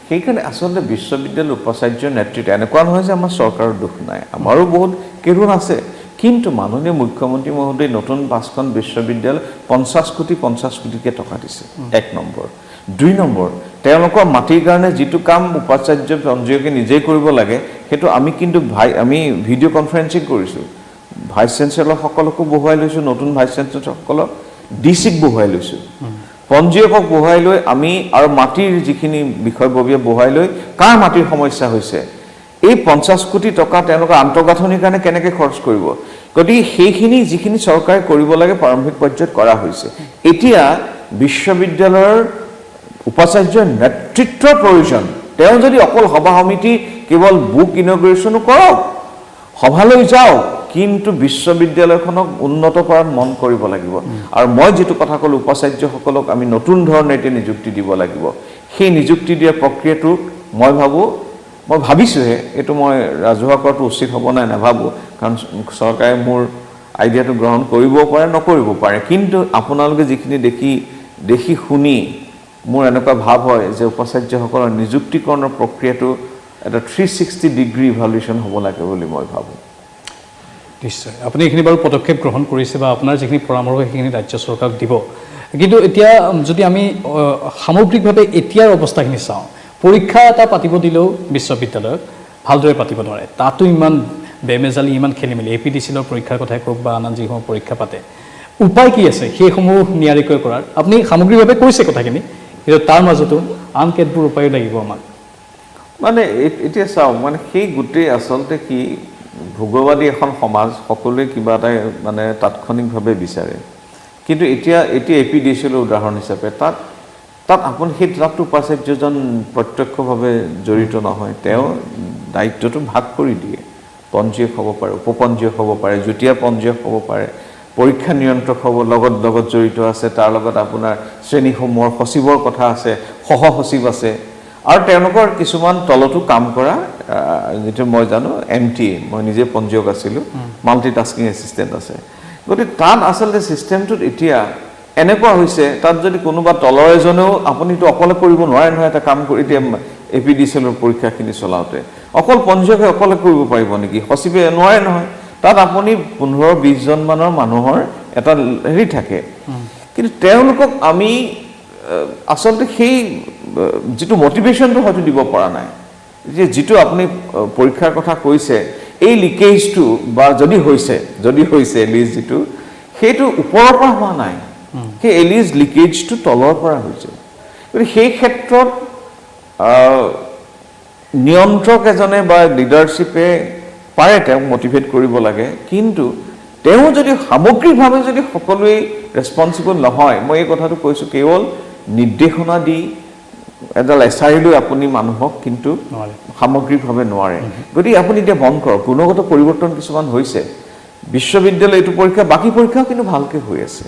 সেইকাৰণে আচলতে বিশ্ববিদ্যালয় উপাচাৰ্যৰ নেতৃত্ব এনেকুৱা নহয় যে আমাৰ চৰকাৰৰ দুখ নাই আমাৰো বহুত কেৰুণ আছে কিন্তু মাননীয় মুখ্যমন্ত্ৰী মহোদয় নতুন 5খন বিশ্ববিদ্যালয় 50 কোটিকৈ টকা দিছে 1 নম্বৰ 2 নম্বৰ তেওঁলোকৰ মাটিৰ কাৰণে যিটো কাম উপাচাৰ্য পঞ্জীয়কে নিজেই কৰিব লাগে সেইটো আমি কিন্তু আমি ভিডিঅ' কনফাৰেন্সিং কৰিছোঁ ভাইচ চেঞ্চেলৰসকলকো বহুৱাই লৈছোঁ নতুন ভাইচ চেঞ্চেলৰসকলক ডিচিক বহুৱাই লৈছোঁ পঞ্জীয়কক বহুৱাই লৈ আমি আৰু মাটিৰ যিখিনি বিষয়ববীয়া বহুৱাই লৈ কাৰ মাটিৰ সমস্যা হৈছে এই 50 কোটি টকা তেওঁলোকৰ আন্তঃগাঁথনিৰ কাৰণে কেনেকৈ খৰচ কৰিব গতিকে সেইখিনি যিখিনি চৰকাৰে কৰিব লাগে প্ৰাৰম্ভিক পৰ্যায়ত কৰা হৈছে এতিয়া বিশ্ববিদ্যালয়ৰ উপাচাৰ্যৰ নেতৃত্বৰ প্ৰয়োজন তেওঁ যদি অকল সভা সমিতি কেৱল বুক ইনগ্ৰেশ্যনো কৰক সভালৈ যাওক কিন্তু বিশ্ববিদ্যালয়খনক উন্নত কৰাত মন কৰিব লাগিব আৰু মই যেটো কথা ক'লো উপাচাৰ্যসকলক আমি নতুন ধৰণে এতিয়া নিযুক্তি দিব লাগিব সেই নিযুক্তি দিয়াৰ প্ৰক্ৰিয়াটো মই ভাবিছোঁহে এইটো মই ৰাজহুৱা কৰাটো উচিত হ'ব নাই নাভাবোঁ কাৰণ চৰকাৰে মোৰ আইডিয়াটো গ্ৰহণ কৰিব পাৰে নকৰিব পাৰে কিন্তু আপোনালোকে যিখিনি দেখি শুনি মোৰ এনেকুৱা ভাৱ হয় যে উপাচাৰ্যসকলৰ নিযুক্তিকৰণৰ প্ৰক্ৰিয়াটো এটা 360 ডিগ্ৰী ইভালুৱেশ্যন হ'ব লাগে বুলি মই ভাবোঁ নিশ্চয় আপুনি এইখিনি বাৰু পদক্ষেপ গ্ৰহণ কৰিছে বা আপোনাৰ যিখিনি পৰামৰ্শ সেইখিনি ৰাজ্য চৰকাৰক দিব কিন্তু এতিয়া যদি আমি সামগ্ৰিকভাৱে এতিয়াৰ অৱস্থাখিনি চাওঁ পৰীক্ষা এটা পাতিব দিলেও বিশ্ববিদ্যালয়ত ভালদৰে পাতিব নোৱাৰে তাতো ইমান বেমেজালি ইমান খেলিমেলি APDCLৰ পৰীক্ষাৰ কথাই কওক বা আন যিসমূহ পৰীক্ষা পাতে উপায় কি আছে সেইসমূহ নিয়াৰিকৈ কৰাৰ আপুনি সামগ্ৰিকভাৱে কৈছে কথাখিনি কিন্তু তাৰ মাজতো আন কেতবোৰ উপায় লাগিব আমাক মানে এতিয়া চাওক মানে সেই গোটেই আচলতে কি ভোগবাদী এখন সমাজ সকলোৱে কিবা এটা মানে তাৎক্ষণিকভাৱে বিচাৰে কিন্তু এতিয়া APDCLৰ উদাহৰণ হিচাপে তাত আপুনি সেই তাতটো উপাচাৰ্যজন প্ৰত্যক্ষভাৱে জড়িত নহয় তেওঁ দায়িত্বটো ভাগ কৰি দিয়ে পঞ্জীয়ক হ'ব পাৰে উপপঞ্জীয়ক হ'ব পাৰে যুটীয়া পঞ্জীয়ক হ'ব পাৰে পৰীক্ষা নিয়ন্ত্ৰক হ'ব লগত জড়িত আছে তাৰ লগত আপোনাৰ শ্ৰেণীসমূহৰ সচিবৰ কথা আছে সহ সচিব আছে আৰু তেওঁলোকৰ কিছুমান তলতো কাম কৰা যেটো মই জানো MTA মই নিজে পঞ্জীয়ক আছিলোঁ মাল্টিটাস্কিং এছিষ্টেণ্ট আছে গতিকে তাত আচলতে ছিষ্টেমটোত এতিয়া এনেকুৱা হৈছে তাত যদি কোনোবা তলৰ এজনেও আপুনিতো অকলে কৰিব নোৱাৰে নহয় এটা কাম কৰি এতিয়া APDCLৰ পৰীক্ষাখিনি চলাওঁতে অকল পঞ্জীয়কে অকলে কৰিব পাৰিব নেকি সচিবে নোৱাৰে নহয় তাত আপুনি 15-20 জন মানৰ মানুহৰ এটা হেৰি থাকে কিন্তু তেওঁলোকক আমি আচলতে সেই যেটো মোটিভেশ্যনটো হয়তো দিব পৰা নাই যে যেটো আপুনি পৰীক্ষাৰ কথা কৈছে এই লিকেজটো বা যদি হৈছে লিজ যেটো সেইটো ওপৰৰ পৰা হোৱা নাই সেই এলিজ লিকেজটো তলৰ পৰা হৈছে গতিকে সেই ক্ষেত্ৰত নিয়ন্ত্ৰক এজনে বা লিডাৰশ্বিপে পাৰে তেওঁক মটিভেট কৰিব লাগে, কিন্তু তেওঁ যদি সামগ্ৰিকভাৱে যদি সকলোৱে ৰেছপন্সিবল নহয়, মই এই কথাটো কৈছোঁ, কেৱল নিৰ্দেশনা দি এডাল এছাৰি লৈ আপুনি মানুহক কিন্তু সামগ্ৰিকভাৱে নোৱাৰে। গতিকে আপুনি এতিয়া বন্ধ কৰক, গুণগত পৰিৱৰ্তন কিছুমান হৈছে। বিশ্ববিদ্যালয় এইটো পৰীক্ষা, বাকী পৰীক্ষাও কিন্তু ভালকৈ হৈ আছে।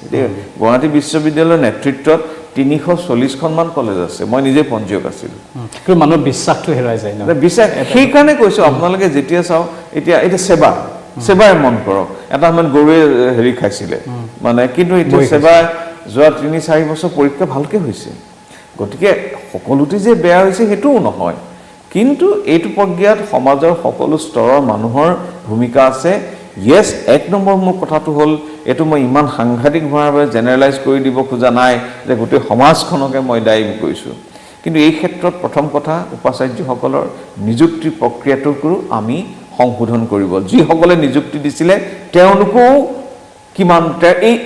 গুৱাহাটী বিশ্ববিদ্যালয়ৰ নেতৃত্বত 340খনমান কলেজ আছে, মই নিজে পঞ্জীয়ক আছিলোঁ। কিন্তু মানুহৰ বিশ্বাসটো হেৰাই যায় ন? বিশ্বাস, সেইকাৰণে কৈছোঁ আপোনালোকে যেতিয়া চাওক, এতিয়া সেৱাই মন কৰক। এটা সময়ত গৰুৱে হেৰি খাইছিলে মানে, কিন্তু এতিয়া সেৱাই যোৱা 3-4 বছৰ পৰীক্ষা ভালকৈ হৈছে। গতিকে সকলোতে যে বেয়া হৈছে সেইটোও নহয়, কিন্তু এইটো প্ৰক্ৰিয়াত সমাজৰ সকলো স্তৰৰ মানুহৰ ভূমিকা আছে। য়েছ, 1 নম্বৰ মোৰ কথাটো হ'ল, এইটো মই ইমান সাংঘাতিকভাৱে জেনেৰেলাইজ কৰি দিব খোজা নাই যে গোটেই সমাজখনকে মই দায়ী কৰিছোঁ, কিন্তু এই ক্ষেত্ৰত প্ৰথম কথা উপাচাৰ্যসকলৰ নিযুক্তি প্ৰক্ৰিয়াটোকো আমি সংশোধন কৰিব। যিসকলে নিযুক্তি দিছিলে তেওঁলোকেও কিমান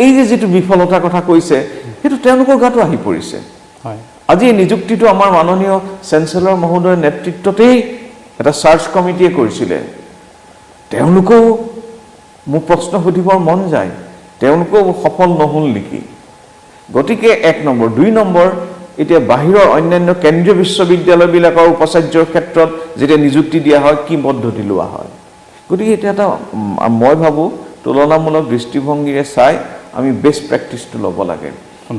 এই যে যিটো বিফলতাৰ কথা কৈছে সেইটো তেওঁলোকৰ গাতো আহি পৰিছে। আজি এই নিযুক্তিটো আমাৰ মাননীয় চেঞ্চেলৰ মহোদয়ৰ নেতৃত্বতেই এটা চাৰ্চ কমিটিয়ে কৰিছিলে। তেওঁলোকেও মোক প্ৰশ্ন সুধিবৰ মন যায়, তেওঁলোকেও সফল নহ'ল নেকি? গতিকে 1 নম্বৰ। 2 নম্বৰ, এতিয়া বাহিৰৰ অন্যান্য কেন্দ্ৰীয় বিশ্ববিদ্যালয়বিলাকৰ উপাচাৰ্যৰ ক্ষেত্ৰত যেতিয়া নিযুক্তি দিয়া হয় কি পদ্ধতি লোৱা হয়। গতিকে এতিয়া এটা মই ভাবোঁ তুলনামূলক দৃষ্টিভংগীৰে চাই আমি বেষ্ট প্ৰেক্টিচটো ল'ব লাগে।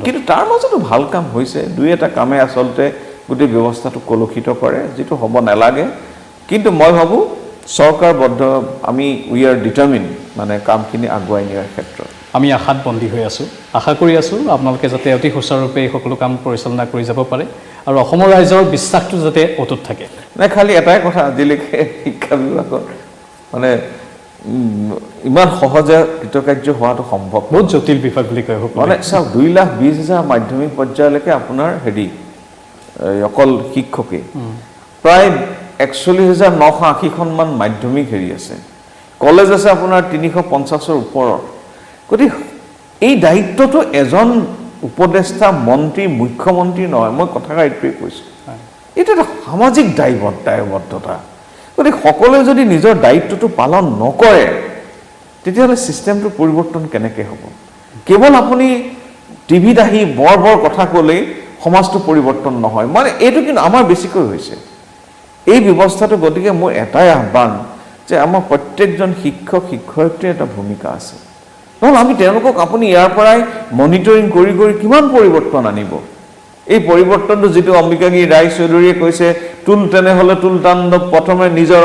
কিন্তু তাৰ মাজতো ভাল কাম হৈছে, 2-এটা কামে আচলতে গোটেই ব্যৱস্থাটো কলুষিত কৰে, যিটো হ'ব নালাগে। কিন্তু মই ভাবোঁ চৰকাৰবদ্ধ, আমি উই আৰ ডিটাৰমিন মানে কামখিনি আগুৱাই নিয়াৰ ক্ষেত্ৰত। আমি আশাত বন্দী হৈ আছোঁ, আশা কৰি আছোঁ আপোনালোকে যাতে অতি সুচাৰুৰূপে এই সকলো কাম পৰিচালনা কৰি যাব পাৰে আৰু অসমৰ ৰাইজৰ বিশ্বাসটো যাতে অটুট থাকে। নাই, খালি এটাই কথা, আজিলৈকে শিক্ষা বিভাগৰ মানে ইমান সহজে কৃতকাৰ্য হোৱাটো সম্ভৱ, বহুত জটিল বিভাগ বুলি কয় মানে চাওক 2,20,000 মাধ্যমিক পৰ্যায়লৈকে আপোনাৰ হেৰি অকল শিক্ষকে, প্ৰায় 41,980খনমান মাধ্যমিক হেৰি আছে, কলেজ আছে আপোনাৰ 350ৰ ওপৰত। গতিকে এই দায়িত্বটো এজন উপদেষ্টা মন্ত্ৰী, মুখ্যমন্ত্ৰী নহয়, মই কথাষাৰ এইটোৱে কৈছোঁ, এইটো এটা সামাজিক দায়বদ্ধতা। গতিকে সকলোৱে যদি নিজৰ দায়িত্বটো পালন নকৰে তেতিয়াহ'লে ছিষ্টেমটো পৰিৱৰ্তন কেনেকৈ হ'ব? কেৱল আপুনি টিভিত আহি বৰ কথা ক'লেই সমাজটো পৰিৱৰ্তন নহয়, মানে এইটো কিন্তু আমাৰ বেছিকৈ হৈছে এই ব্যৱস্থাটো। গতিকে মোৰ এটাই আহ্বান যে আমাৰ প্ৰত্যেকজন শিক্ষক শিক্ষয়িত্ৰীৰ এটা ভূমিকা আছে, নহ'লে আমি তেওঁলোকক আপুনি ইয়াৰ পৰাই মনিটৰিং কৰি কিমান পৰিৱৰ্তন আনিব? এই পৰিৱৰ্তনটো যিটো অম্বিকাগিৰি ৰায়চৌধুৰীয়ে কৈছে, তেনেহ'লে তাণ্ডৱ, প্ৰথমে নিজৰ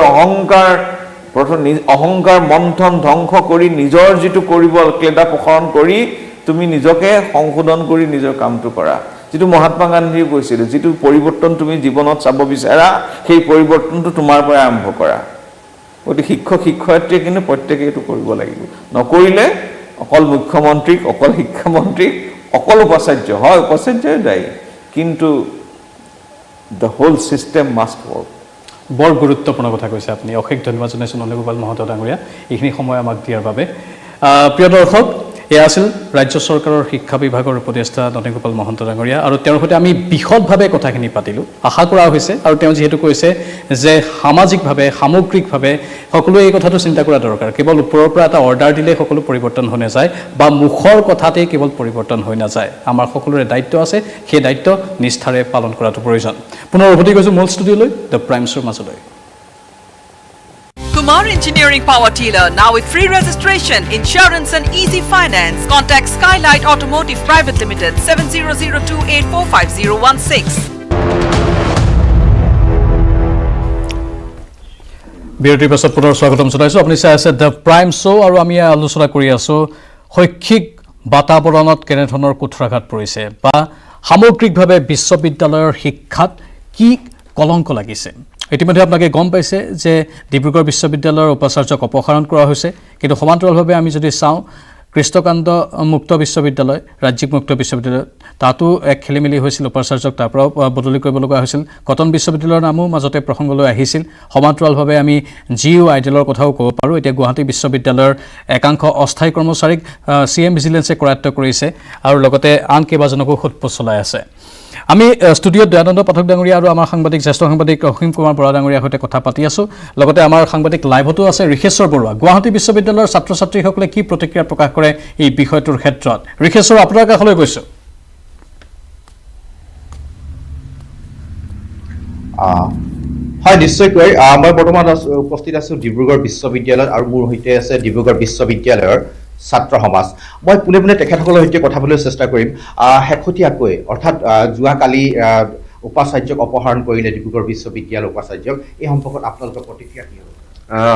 অহংকাৰ মন্থন ধ্বংস কৰি নিজৰ যিটো কৰিব ক্লেদা প্ৰসাৰণ কৰি তুমি নিজকে সংশোধন কৰি নিজৰ কামটো কৰা। যিটো মহাত্মা গান্ধীয়ে কৈছিল, যিটো পৰিৱৰ্তন তুমি জীৱনত চাব বিচাৰা সেই পৰিৱৰ্তনটো তোমাৰ পৰাই আৰম্ভ কৰা। গতিকে শিক্ষক শিক্ষয়িত্ৰীয়ে কিন্তু প্ৰত্যেকে এইটো কৰিব লাগিব, নকৰিলে অকল মুখ্যমন্ত্ৰীক, অকল শিক্ষামন্ত্ৰীক, অকল উপাচাৰ্য হয়, উপাচাৰ্যই দায়ী, কিন্তু the whole system must work. বৰ গুৰুত্বপূৰ্ণ কথা কৈছে আপুনি, অশেষ ধন্যবাদ জনাইছোঁ নন্দগোপাল মহন্ত ডাঙৰীয়া এইখিনি সময় আমাক দিয়াৰ বাবে। প্ৰিয় দৰ্শক, এয়া আছিল ৰাজ্য চৰকাৰৰ শিক্ষা বিভাগৰ উপদেষ্টা নন্দগোপাল মহন্ত ডাঙৰীয়া, আৰু তেওঁৰ সৈতে আমি বিশদভাৱে কথাখিনি পাতিলোঁ। আশা কৰা হৈছে, আৰু তেওঁ যিহেতু কৈছে যে সামাজিকভাৱে সামগ্ৰিকভাৱে সকলোৱে এই কথাটো চিন্তা কৰা দৰকাৰ, কেৱল ওপৰৰ পৰা এটা অৰ্ডাৰ দিলেই সকলো পৰিৱৰ্তন হৈ নাযায় বা মুখৰ কথাতেই কেৱল পৰিৱৰ্তন হৈ নাযায়। আমাৰ সকলোৰে দায়িত্ব আছে, সেই দায়িত্ব নিষ্ঠাৰে পালন কৰাটো প্ৰয়োজন। পুনৰ উভতি গৈছোঁ মূল ষ্টুডিঅ'লৈ, দ্য প্ৰাইমছৰ মাজলৈ। Kumar Engineering Power Dealer, now with free registration, insurance and easy finance. Contact Skylight Automotive Private Limited, 7002845016. বিৰতিৰ পাছত পুনৰ স্বাগতম জনাইছোঁ। আপুনি চাই আছে দ্য প্ৰাইম শ্ব', আৰু আমি আলোচনা কৰি আছোঁ শৈক্ষিক বাতাবৰণত কেনেধৰণৰ কুঠাৰাঘাত পৰিছে বা সামগ্ৰিকভাৱে বিশ্ববিদ্যালয়ৰ শিক্ষাত কি কলংক লাগিছে। ইতিমধ্যে আপোনালোকে গম পাইছে যে ডিব্ৰুগড় বিশ্ববিদ্যালয়ৰ উপাচাৰ্যক অপসাৰণ কৰা হৈছে, কিন্তু সমান্তৰালভাৱে আমি যদি চাওঁ কৃষ্ণকান্ত মুক্ত বিশ্ববিদ্যালয়, ৰাজ্যিক মুক্ত বিশ্ববিদ্যালয়, তাতো এক খেলিমেলি হৈছিল, উপাচাৰ্যক তাৰ পৰাও বদলি কৰিব লগা হৈছিল। কটন বিশ্ববিদ্যালয়ৰ নামো মাজতে প্ৰসংগলৈ আহিছিল। সমান্তৰালভাৱে আমি জিইউ আইডেলৰ কথাও ক'ব পাৰোঁ। এতিয়া গুৱাহাটী বিশ্ববিদ্যালয়ৰ একাংশ অস্থায়ী কৰ্মচাৰীক CM ভিজিলেন্সে কৰায়ত্ব কৰিছে আৰু লগতে আন কেইবাজনকো সোধপোছ চলাই আছে। আমি ষ্টুডিঅ'ত দয়ানন্দ পাঠক ডাঙৰীয়া আৰু আমাৰ সাংবাদিক জ্যেষ্ঠ সাংবাদিক অসীম কুমাৰ বৰা ডাঙৰীয়াৰ সৈতে কথা পাতি আছোঁ লগতে আমাৰ সাংবাদিক লাইভতো আছে ঋষেশ্বৰ বৰুৱা গুৱাহাটী বিশ্ববিদ্যালয়ৰ ছাত্ৰ ছাত্ৰীসকলে কি প্ৰতিক্ৰিয়া প্ৰকাশ কৰে এই বিষয়টোৰ ক্ষেত্ৰত ঋষেশ্বৰ আপোনাৰ কাষলৈ গৈছোঁ হয় নিশ্চয়কৈ মই বৰ্তমান উপস্থিত আছোঁ ডিব্ৰুগড় বিশ্ববিদ্যালয়ত আৰু মোৰ সৈতে আছে ডিব্ৰুগড় বিশ্ববিদ্যালয়ৰ ছাত্ৰ সমাজ মই পোনে পোনে তেখেতসকলৰ সৈতে কথা পাতিবলৈ চেষ্টা কৰিম শেহতীয়াকৈ অৰ্থাৎ যোৱাকালি উপাচাৰ্যক অপসাৰণ কৰিলে ডিব্ৰুগড় বিশ্ববিদ্যালয়ৰ উপাচাৰ্যক এই সম্পৰ্কত আপোনালোকৰ প্ৰতিক্ৰিয়া কি হ'ব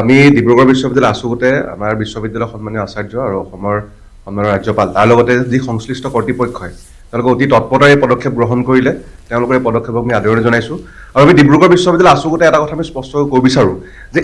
আমি ডিব্ৰুগড় বিশ্ববিদ্যালয় আছুগতে আমাৰ বিশ্ববিদ্যালয়ৰ সন্মানীয় আচাৰ্য আৰু অসমৰ সন্মানীয় ৰাজ্যপাল তাৰ লগতে যি সংশ্লিষ্ট কৰ্তৃপক্ষই তেওঁলোকে অতি তৎপৰতাৰে পদক্ষেপ গ্ৰহণ কৰিলে তেওঁলোকৰ এই পদক্ষেপক আমি আদৰণি জনাইছোঁ আৰু আমি ডিব্ৰুগড় বিশ্ববিদ্যালয় আছুগতে এটা কথা আমি স্পষ্টকৈ ক'ব বিচাৰোঁ যে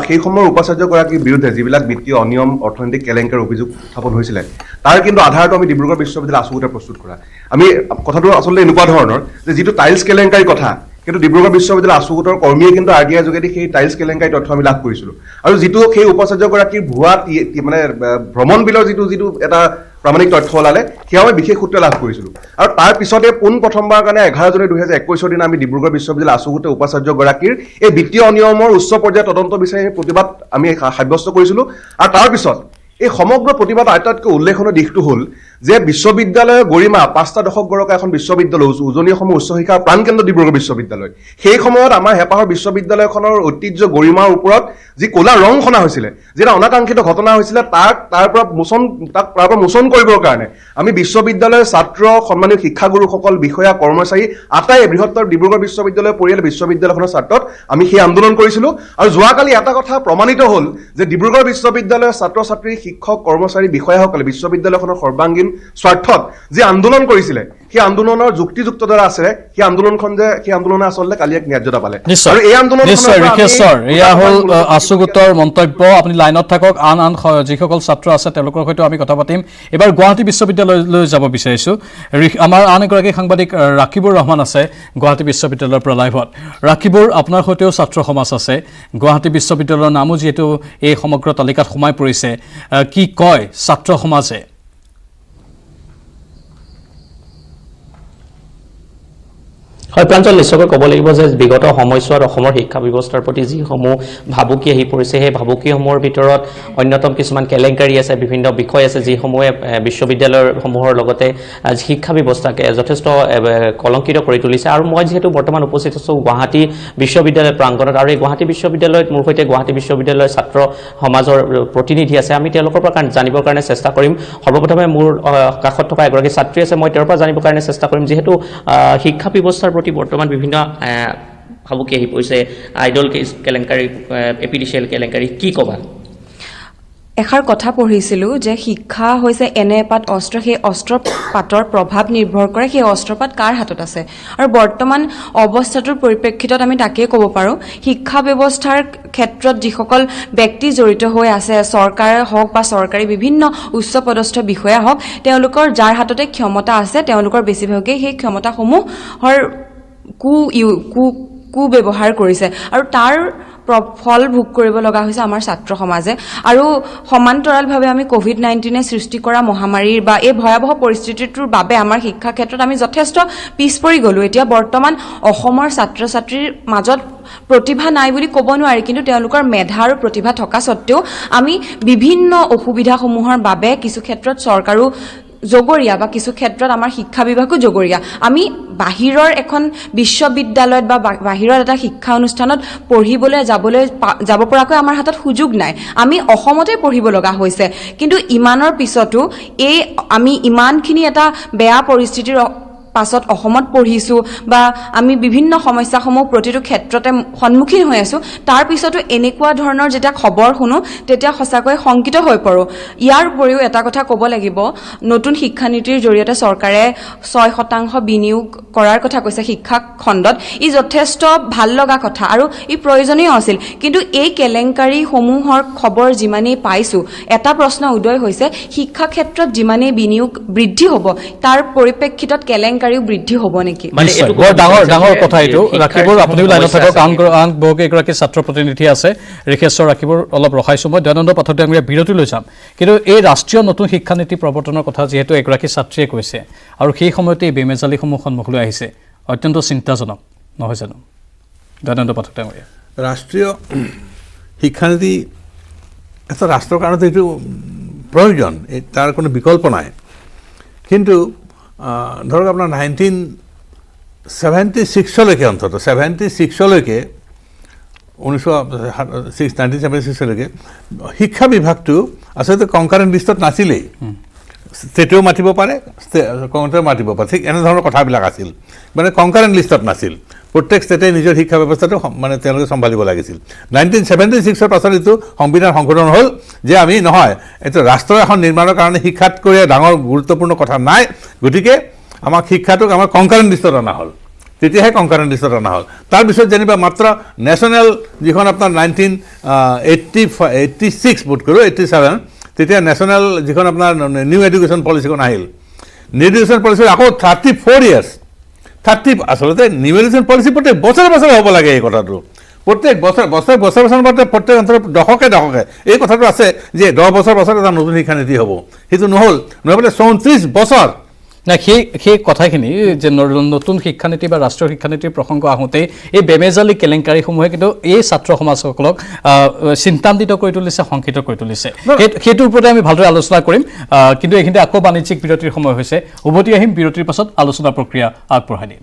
সেই সময়ৰ উপাচাৰ্যগৰাকীৰ বিৰুদ্ধে যিবিলাক বিত্তীয় অনিয়ম অৰ্থনৈতিক কেলেংকাৰীৰ অভিযোগ উত্থাপন হৈছিলে তাৰ কিন্তু আধাৰটো আমি ডিব্ৰুগড় বিশ্ববিদ্যালয় আছুগতে প্ৰস্তুত কৰা আমি কথাটো আচলতে এনেকুৱা ধৰণৰ যে যিটো টাইলছ কেলেংকাৰীৰ কথা কিন্তু ডিব্ৰুগড় বিশ্ববিদ্যালয় আছুগতৰ কৰ্মীয়ে কিন্তু RTI যোগেদি সেই টাইলছ কেলেংকাৰী তথ্য আমি লাভ কৰিছিলোঁ আৰু যিটো সেই উপাচাৰ্যগৰাকীৰ ভুৱা মানে ভ্ৰমণ বিলৰ যিটো এটা প্ৰামাণিক তথ্য ওলালে সেয়া আমি বিশেষ সূত্ৰে লাভ কৰিছিলোঁ আৰু তাৰ পিছতে পোনপ্ৰথমবাৰৰ কাৰণে 11 জানুৱাৰী 2021 দিনা আমি ডিব্ৰুগড় বিশ্ববিদ্যালয় আছুগতে উপাচাৰ্যগৰাকীৰ এই বিত্তীয় অনিয়মৰ উচ্চ পৰ্যায়ৰ তদন্ত বিচাৰি প্ৰতিবাদ আমি সাব্যস্ত কৰিছিলোঁ আৰু তাৰপিছত এই সমগ্ৰ প্ৰতিবাদ আটাইতকৈ উল্লেখনীয় দিশটো হ'ল যে বিশ্ববিদ্যালয়ৰ গৰিমা 5টা দশক গৰকা এখন বিশ্ববিদ্যালয় উজনি অসমৰ উচ্চ শিক্ষাৰ প্ৰাণকেন্দ্ৰ ডিব্ৰুগড় বিশ্ববিদ্যালয় সেই সময়ত আমাৰ হেঁপাহৰ বিশ্ববিদ্যালয়খনৰ ঐতিহ্য গৰিমাৰ ওপৰত যি ক'লা ৰং সনা হৈছিলে যেটা অনাকাংক্ষিত ঘটনা হৈছিলে তাৰ পৰা মোচন কৰিবৰ কাৰণে আমি বিশ্ববিদ্যালয়ৰ ছাত্ৰ সন্মানীয় শিক্ষাগুৰুসকল বিষয়া কৰ্মচাৰী আটাই বৃহত্তৰ ডিব্ৰুগড় বিশ্ববিদ্যালয়ৰ পৰিয়াল বিশ্ববিদ্যালয়খনৰ ছাত্ৰত আমি সেই আন্দোলন কৰিছিলোঁ আৰু যোৱাকালি এটা কথা প্ৰমাণিত হ'ল যে ডিব্ৰুগড় বিশ্ববিদ্যালয়ৰ ছাত্ৰ ছাত্ৰী শিক্ষক কৰ্মচাৰী বিষয়াসকলে বিশ্ববিদ্যালয়খনৰ সৰ্বাংগীন স্বাৰ্থত যে আন্দোলন কৰিছিলে সেই আন্দোলনৰ যুক্তিযুক্ততা আছে সেই আন্দোলনে আচলতে কালি এক ন্যায্যতা পালে আৰু এই আন্দোলন নিশ্চয় ঋষেশ্বৰ এয়া হ'ল আছুগতৰ মন্তব্য আপুনি লাইনত থাকক আন যিসকল ছাত্ৰ আছে তেওঁলোকৰ সৈতে আমি কথা পাতিম এবাৰ গুৱাহাটী বিশ্ববিদ্যালয়লৈ যাব বিচাৰিছোঁ আমাৰ আন এগৰাকী সাংবাদিক ৰাকিবুৰ ৰহমান আছে গুৱাহাটী বিশ্ববিদ্যালয়ৰ পৰা লাইভত ৰাকিবুৰ আপোনাৰ সৈতেও ছাত্ৰ সমাজ আছে গুৱাহাটী বিশ্ববিদ্যালয়ৰ নামো যিহেতু এই সমগ্ৰ তালিকাত সোমাই পৰিছে কি কয় ছাত্ৰ সমাজে হয় প্ৰাঞ্জল নিশ্চয়কৈ ক'ব লাগিব যে বিগত সময়ছোৱাত অসমৰ শিক্ষা ব্যৱস্থাৰ প্ৰতি যিসমূহ ভাবুকি আহি পৰিছে সেই ভাবুকিসমূহৰ ভিতৰত অন্যতম কিছুমান কেলেংকাৰী আছে বিভিন্ন বিষয় আছে যিসমূহে বিশ্ববিদ্যালয়সমূহৰ লগতে শিক্ষা ব্যৱস্থাকে যথেষ্ট কলংকিত কৰি তুলিছে আৰু মই যিহেতু বৰ্তমান উপস্থিত আছোঁ গুৱাহাটী বিশ্ববিদ্যালয় প্ৰাংগণত আৰু এই গুৱাহাটী বিশ্ববিদ্যালয়ত মোৰ সৈতে গুৱাহাটী বিশ্ববিদ্যালয়ৰ ছাত্ৰ সমাজৰ প্ৰতিনিধি আছে আমি তেওঁলোকৰ পৰা জানিবৰ কাৰণে চেষ্টা কৰিম সৰ্বপ্ৰথমে মোৰ কাষত থকা এগৰাকী ছাত্ৰী আছে মই তেওঁৰ পৰা জানিবৰ কাৰণে চেষ্টা কৰিম যিহেতু শিক্ষা ব্যৱস্থাৰ বৰ্তমান বিভিন্ন ভাবুকি আহি পৰিছে আইডল কেলেংকাৰী এপিডিচিএল কেলেংকাৰী কি ক'বা এষাৰ কথা পঢ়িছিলোঁ যে শিক্ষা হৈছে এনে এপাত অস্ত্ৰ সেই অস্ত্ৰৰ পাতৰ প্ৰভাৱ নিৰ্ভৰ কৰে সেই অস্ত্ৰপাত কাৰ হাতত আছে আৰু বৰ্তমান অৱস্থাটোৰ পৰিপ্ৰেক্ষিতত আমি তাকেই ক'ব পাৰোঁ শিক্ষা ব্যৱস্থাৰ ক্ষেত্ৰত যিসকল ব্যক্তি জড়িত হৈ আছে চৰকাৰে হওক বা চৰকাৰী বিভিন্ন উচ্চপদস্থ বিষয়া হওক তেওঁলোকৰ যাৰ হাততে ক্ষমতা আছে তেওঁলোকৰ বেছিভাগেই সেই ক্ষমতাসমূহৰ কু ব্যৱহাৰ কৰিছে আৰু তাৰ ফল ভোগ কৰিব লগা হৈছে আমাৰ ছাত্ৰ সমাজে আৰু সমান্তৰালভাৱে আমি COVID-19 সৃষ্টি কৰা মহামাৰীৰ বা এই ভয়াৱহ পৰিস্থিতিটোৰ বাবে আমাৰ শিক্ষা ক্ষেত্ৰত আমি যথেষ্ট পিছ পৰি গ'লোঁ এতিয়া বৰ্তমান অসমৰ ছাত্ৰ ছাত্ৰীৰ মাজত প্ৰতিভা নাই বুলি ক'ব নোৱাৰি কিন্তু তেওঁলোকৰ মেধা আৰু প্ৰতিভা থকা সত্ত্বেও আমি বিভিন্ন অসুবিধাসমূহৰ বাবে কিছু ক্ষেত্ৰত চৰকাৰো জগৰীয়া বা কিছু ক্ষেত্ৰত আমাৰ শিক্ষা বিভাগো জগৰীয়া আমি বাহিৰৰ এখন বিশ্ববিদ্যালয়ত বা বাহিৰৰ এটা শিক্ষা অনুষ্ঠানত পঢ়িবলৈ যাব পৰাকৈ আমাৰ হাতত সুযোগ নাই আমি অসমতে পঢ়িব লগা হৈছে কিন্তু ইমানৰ পিছতো আমি ইমানখিনি এটা বেয়া পৰিস্থিতিৰ পাছত অসমত পঢ়িছোঁ বা আমি বিভিন্ন সমস্যাসমূহ প্ৰতিটো ক্ষেত্ৰতে সন্মুখীন হৈ আছোঁ তাৰ পিছতো এনেকুৱা ধৰণৰ যেতিয়া খবৰ শুনো তেতিয়া সঁচাকৈ শংকিত হৈ পৰোঁ ইয়াৰ উপৰিও এটা কথা ক'ব লাগিব নতুন শিক্ষানীতিৰ জৰিয়তে চৰকাৰে 6% বিনিয়োগ কৰাৰ কথা কৈছে শিক্ষা খণ্ডত ই যথেষ্ট ভাল লগা কথা আৰু ই প্ৰয়োজনীয় আছিল কিন্তু এই কেলেংকাৰীসমূহৰ খবৰ যিমানেই পাইছোঁ এটা প্ৰশ্ন উদয় হৈছে শিক্ষা ক্ষেত্ৰত যিমানেই বিনিয়োগ বৃদ্ধি হ'ব তাৰ পৰিপ্ৰেক্ষিতত বৃদ্ধি হ'ব নেকি বৰ ডাঙৰ কথা এইটো ৰাখিবৰ আপুনিও লাইনত থাকক আন বহুকেইগৰাকী ছাত্ৰ প্ৰতিনিধি আছে ঋষেশ্বৰ ৰাখিবৰ অলপ ৰখাইছোঁ মই দয়ানন্দ পাঠক ডাঙৰীয়া বিৰতি লৈ যাম কিন্তু এই ৰাষ্ট্ৰীয় নতুন শিক্ষানীতি প্ৰৱৰ্তনৰ কথা যিহেতু এগৰাকী ছাত্ৰীয়ে কৈছে আৰু সেই সময়তে এই বেমেজালিসমূহ সন্মুখলৈ আহিছে অত্যন্ত চিন্তাজনক নহয় জানো দয়ানন্দ পাঠক ডাঙৰীয়া ৰাষ্ট্ৰীয় শিক্ষানীতি এটা ৰাষ্ট্ৰৰ কাৰণেতো এইটো প্ৰয়োজন তাৰ কোনো বিকল্প নাই কিন্তু ধৰক আপোনাৰ 1976লৈকে অন্তত 76লৈকে 1976লৈকে শিক্ষা বিভাগটো আচলতে কনকাৰেণ্ট লিষ্টত নাছিলেই ষ্টেটেও মাতিব পাৰে কংগ্ৰেছেও মাতিব পাৰে ঠিক এনেধৰণৰ কথাবিলাক আছিল মানে কনকাৰেণ্ট লিষ্টত নাছিল প্ৰত্যেক ষ্টেটে নিজৰ শিক্ষা ব্যৱস্থাটো মানে তেওঁলোকে চম্ভালিব লাগিছিল 1976ৰ পাছত এইটো সংবিধান সংশোধন হ'ল যে আমি নহয় এইটো ৰাষ্ট্ৰ এখন নিৰ্মাণৰ কাৰণে শিক্ষাতকৈ ডাঙৰ গুৰুত্বপূৰ্ণ কথা নাই গতিকে আমাক শিক্ষাটোক আমাৰ কনকাৰেণ্ট লিষ্টত অনা হ'ল তেতিয়াহে কনকাৰেণ্ট লিষ্টত অনা হ'ল তাৰপিছত যেনিবা মাত্ৰ নেশ্যনেল যিখন আপোনাৰ 1986 বোধ কৰোঁ 87 তেতিয়া নেশ্যনেল যিখন আপোনাৰ নিউ এডুকেশ্যন পলিচিখন আহিল নিউ এডুকেশ্যন পলিচিৰ আকৌ 34 ইয়াৰ্ছ আচলতে নিউ এডুকেশ্যন পলিচি প্ৰত্যেক বছৰে বছৰে হ'ব লাগে এই কথাটো প্ৰত্যেক বছৰে প্ৰত্যেক অন্তত দশকে এই কথাটো আছে যে 10 বছৰ পাছত এটা নতুন শিক্ষানীতি হ'ব সেইটো নহ'ল নহ'লে 34 বছৰ না সেই কথাখিনি যে নতুন শিক্ষানীতি বা ৰাষ্ট্ৰীয় শিক্ষানীতিৰ প্ৰসংগ আহোঁতে এই বেমেজালি কেলেংকাৰীসমূহে কিন্তু এই ছাত্ৰ সমাজসকলক চিন্তান্বিত কৰি তুলিছে শংকিত কৰি তুলিছে সেইটোৰ ওপৰতে আমি ভালদৰে আলোচনা কৰিম কিন্তু এইখিনিতে আকৌ বাণিজ্যিক বিৰতিৰ সময় হৈছে উভতি আহিম বিৰতিৰ পাছত আলোচনা প্ৰক্ৰিয়া আগবঢ়াই দিম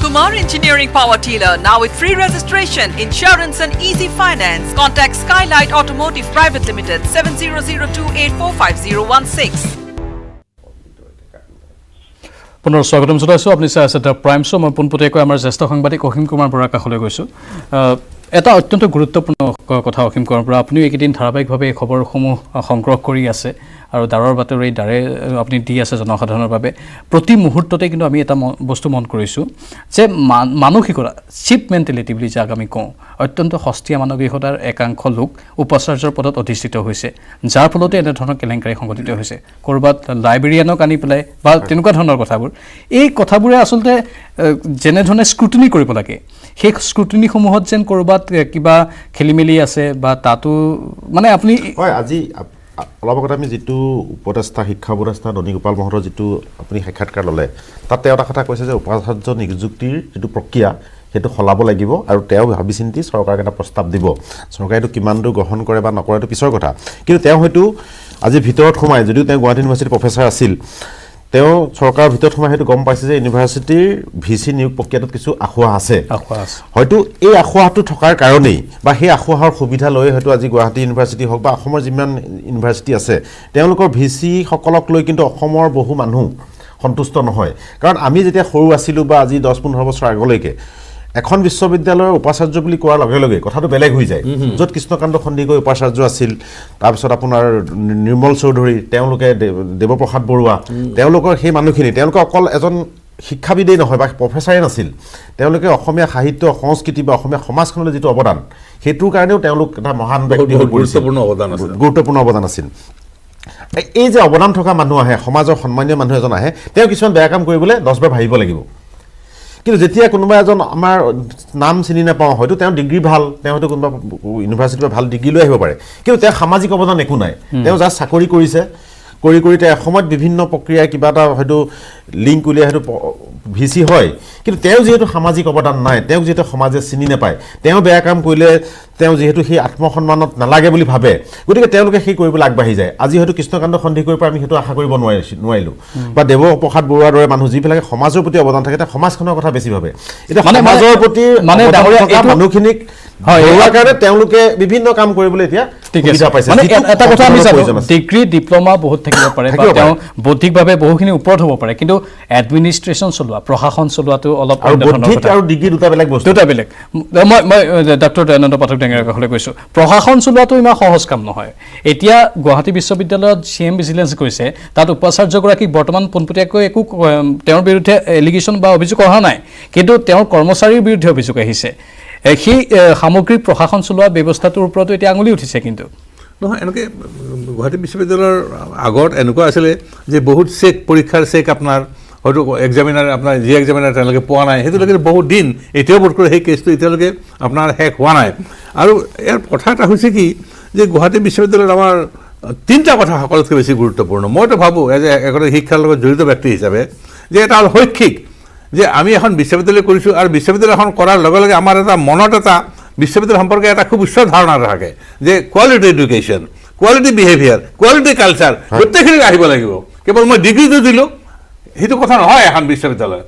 Kumar Engineering Power Dealer, now with free registration, insurance and easy finance. Contact Skylight Automotive Private Limited, 7002845016. পুনৰ স্বাগতম জনাইছোঁ আপুনি চাই আছে দ্য প্ৰাইম শ্ব' মই পোনপটীয়াকৈ আমাৰ জ্যেষ্ঠ সাংবাদিক অসীম কুমাৰ বৰাৰ কাষলৈ গৈছোঁ এটা অত্যন্ত গুৰুত্বপূৰ্ণ কথা অসীম কুমাৰ বৰা আপুনি এইকেইদিন ধাৰাবাহিকভাৱে এই খবৰসমূহ সংগ্ৰহ কৰি আছে আৰু দাৰৰ বাতৰি দাৰে আপুনি দি আছে জনসাধাৰণৰ বাবে প্ৰতি মুহূৰ্ততে কিন্তু আমি এটা বস্তু মন কৰিছোঁ যে মানসিকতা চিপ মেণ্টেলিটি বুলি যাক আমি কওঁ অত্যন্ত সস্তীয়া মানসিকতাৰ একাংশ লোক উপাচাৰ্যৰ পদত অধিষ্ঠিত হৈছে যাৰ ফলতে এনেধৰণৰ কেলেংকাৰী সংঘটিত হৈছে ক'ৰবাত লাইব্ৰেৰিয়ানক আনি পেলাই বা তেনেকুৱা ধৰণৰ কথাবোৰ এই কথাবোৰে আচলতে যেনেধৰণে স্ক্ৰুটিনি কৰিব লাগে সেই স্ক্ৰুটিনিসমূহত যেন ক'ৰবাত কিবা খেলিমেলি আছে বা তাতো মানে আপুনি হয় আজি অলপ আগতে আমি যিটো শিক্ষা উপদেষ্টা ননীগোপাল মহন্তৰ যিটো আপুনি সাক্ষাৎকাৰ ল'লে তাত তেওঁ এটা কথা কৈছে যে উপাচাৰ্য নিযুক্তিৰ যিটো প্ৰক্ৰিয়া সেইটো সলাব লাগিব আৰু তেওঁ ভাবি চিন্তি চৰকাৰক এটা প্ৰস্তাৱ দিব চৰকাৰে এইটো কিমান দূৰ গ্ৰহণ কৰে বা নকৰে এইটো পিছৰ কথা কিন্তু তেওঁ হয়তো আজি ভিতৰত সোমাই যদিও তেওঁ গুৱাহাটী ইউনিভাৰ্চিটিৰ প্ৰফেচাৰ আছিল তেওঁ চৰকাৰৰ ভিতৰত সোমাই সেইটো গম পাইছে যে ইউনিভাৰ্চিটিৰ ভিচি নিয়োগ প্ৰক্ৰিয়াটোত কিছু আখোৱা আছে হয়তো এই আখোৱাটো থকাৰ কাৰণেই বা সেই আখোৱাৰ সুবিধা লৈ হয়তো আজি গুৱাহাটী ইউনিভাৰ্চিটি হওক বা অসমৰ যিমান ইউনিভাৰ্চিটি আছে তেওঁলোকৰ ভিচিসকলক লৈ কিন্তু অসমৰ বহু মানুহ সন্তুষ্ট নহয় কাৰণ আমি যেতিয়া সৰু আছিলোঁ বা আজি 10-15 বছৰ আগলৈকে এখন বিশ্ববিদ্যালয়ৰ উপাচাৰ্য বুলি কোৱাৰ লগে লগে কথাটো বেলেগ হৈ যায় য'ত কৃষ্ণকান্ত সন্দিকৈ উপাচাৰ্য আছিল তাৰপিছত আপোনাৰ নিৰ্মল চৌধুৰী তেওঁলোকে দেৱপ্ৰসাদ বৰুৱা তেওঁলোকৰ সেই মানুহখিনি তেওঁলোকে অকল এজন শিক্ষাবিদেই নহয় বা প্ৰফেচাৰে নাছিল তেওঁলোকে অসমীয়া সাহিত্য সংস্কৃতি বা অসমীয়া সমাজখনলৈ যিটো অৱদান সেইটোৰ কাৰণেও তেওঁলোক এটা মহান ব্যক্তি হৈ পৰিছিল গুৰুত্বপূৰ্ণ অৱদান আছিল এই যে অৱদান থকা মানুহ আহে সমাজৰ সন্মানীয় মানুহ এজন আহে তেওঁ কিছুমান বেয়া কাম কৰিবলৈ 10 বাৰ ভাবিব লাগিব কিন্তু যেতিয়া কোনোবা এজন আমাৰ নাম চিনি নাপাওঁ হয়তো তেওঁ ডিগ্ৰী ভাল তেওঁ হয়তো কোনোবা ইউনিভাৰ্চিটিৰ পৰা ভাল ডিগ্ৰী লৈ আহিব পাৰে কিন্তু তেওঁ সামাজিক অৱদান একো নাই তেওঁ জাষ্ট চাকৰি কৰিছে কৰি তেওঁ এসময়ত বিভিন্ন প্ৰক্ৰিয়া কিবা এটা হয়তো লিংক উলিয়াই হয়তো ভিচি হয় কিন্তু তেওঁ যিহেতু সামাজিক অৱদান নাই তেওঁক যিহেতু সমাজে চিনি নাপায় তেওঁ বেয়া কাম কৰিলে তেওঁ যিহেতু সেই আত্মসন্মানত নালাগে বুলি ভাবে গতিকে তেওঁলোকে সেই কৰিবলৈ আগবাঢ়ি যায় আজি হয়তো কৃষ্ণকান্ত সন্দিকৈৰ পৰা আমি সেইটো আশা কৰিব নোৱাৰিলোঁ বা দেৱপ্ৰসাদ বৰুৱাৰ দৰে মানুহ যিবিলাকে সমাজৰ প্ৰতি অৱদান থাকে তেওঁ সমাজখনৰ কথা বেছি ভাবে এতিয়া সমাজৰ প্ৰতি মানুহখিনিক কাৰণে তেওঁলোকে বিভিন্ন কাম কৰিবলৈ এতিয়া এটা কথা আমি জানো ডিগ্ৰী ডিপ্ল'মা বহুত থাকিব পাৰে বা তেওঁ বৌদ্ধিকভাৱে বহুখিনি ওপৰত হ'ব পাৰে কিন্তু এডমিনিষ্ট্ৰেশ্যন চলোৱা প্ৰশাসন চলোৱাটো অলপ আৰু ডিগ্ৰী দুটা বেলেগ মই ডক্টৰ দয়ানন্দ পাঠক ডাঙৰীয়াৰ কাষলৈ কৈছোঁ প্ৰশাসন চলোৱাটো ইমান সহজ কাম নহয় এতিয়া গুৱাহাটী বিশ্ববিদ্যালয়ত CM ভিজিলেন্স গৈছে তাত উপাচাৰ্যগৰাকীক বৰ্তমান পোনপটীয়াকৈ একো তেওঁৰ বিৰুদ্ধে এলিগেশ্যন বা অভিযোগ অহা নাই কিন্তু তেওঁৰ কৰ্মচাৰীৰ বিৰুদ্ধে অভিযোগ আহিছে সেই সামগ্ৰিক প্ৰশাসন চলোৱা ব্যৱস্থাটোৰ ওপৰতো এতিয়া আঙুলি উঠিছে কিন্তু নহয় এনেকৈ গুৱাহাটী বিশ্ববিদ্যালয়ৰ আগত এনেকুৱা আছিলে যে বহুত পৰীক্ষাৰ চেক আপোনাৰ হয়তো এক্সামিনাৰ আপোনাৰ যি এক্সামিনাৰ তেওঁলোকে পোৱা নাই সেইটোলৈকে বহুত দিন এতিয়াও বোধ কৰে সেই কেছটো এতিয়ালৈকে আপোনাৰ শেষ হোৱা নাই আৰু ইয়াৰ কথা এটা হৈছে কি যে গুৱাহাটী বিশ্ববিদ্যালয়ত আমাৰ 3টা কথা সকলোতকৈ বেছি গুৰুত্বপূৰ্ণ মইতো ভাবোঁ এজ এগৰাকী শিক্ষাৰ লগত জড়িত ব্যক্তি হিচাপে যে এটা হ'ল শৈক্ষিক যে আমি এখন বিশ্ববিদ্যালয় কৰিছোঁ আৰু বিশ্ববিদ্যালয়খন কৰাৰ লগে লগে আমাৰ এটা মনত এটা বিশ্ববিদ্যালয় সম্পৰ্কে এটা খুব উচ্চ ধাৰণা থাকে যে quality education quality behaviour quality culture গোটেইখিনি আহিব লাগিব কেৱল মই ডিগ্ৰীটো দিলোঁ সেইটো কথা নহয় এখন বিশ্ববিদ্যালয়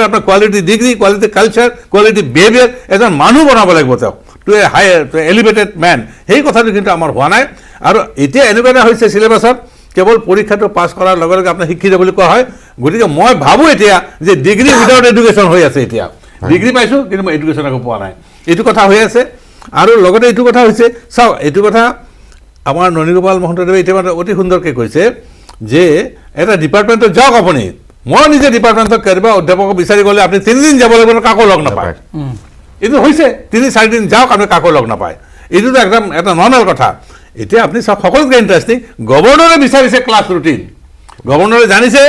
আপোনাৰ quality degree quality culture quality behaviour এজন মানুহ বনাব লাগিব তেওঁক টু এ হাই এলিভেটেড মেন সেই কথাটো কিন্তু আমাৰ হোৱা নাই আৰু এতিয়া এনেকুৱা এটা হৈছে চিলেবাছত কেৱল পৰীক্ষাটো পাছ কৰাৰ লগে লগে আপোনাৰ শিক্ষিত বুলি কোৱা হয় গতিকে মই ভাবোঁ এতিয়া যে ডিগ্ৰী উইদাউট এডুকেশ্যন হৈ আছে এতিয়া ডিগ্ৰী পাইছোঁ কিন্তু মই এডুকেশ্যন একো পোৱা নাই এইটো কথা হৈ আছে আৰু লগতে এইটো কথা হৈছে চাওক এইটো কথা আমাৰ ননীগোপাল মহন্তদেৱে এতিয়া অতি সুন্দৰকৈ কৈছে যে এটা ডিপাৰ্টমেণ্টত যাওক আপুনি মই নিজে ডিপাৰ্টমেণ্টত কেতিয়াবা অধ্যাপকক বিচাৰি গ'লে আপুনি 3 দিন যাব লাগিব কাকো লগ নাপায় এইটো হৈছে 3-4 দিন যাওক আপুনি কাকো লগ নাপায় এইটোতো একদম এটা নৰ্মেল কথা এতিয়া আপুনি চাওক সকলোতকৈ ইণ্টাৰেষ্টিং গভৰ্ণৰে বিচাৰিছে ক্লাছ ৰুটিন গভৰ্ণৰে জানিছে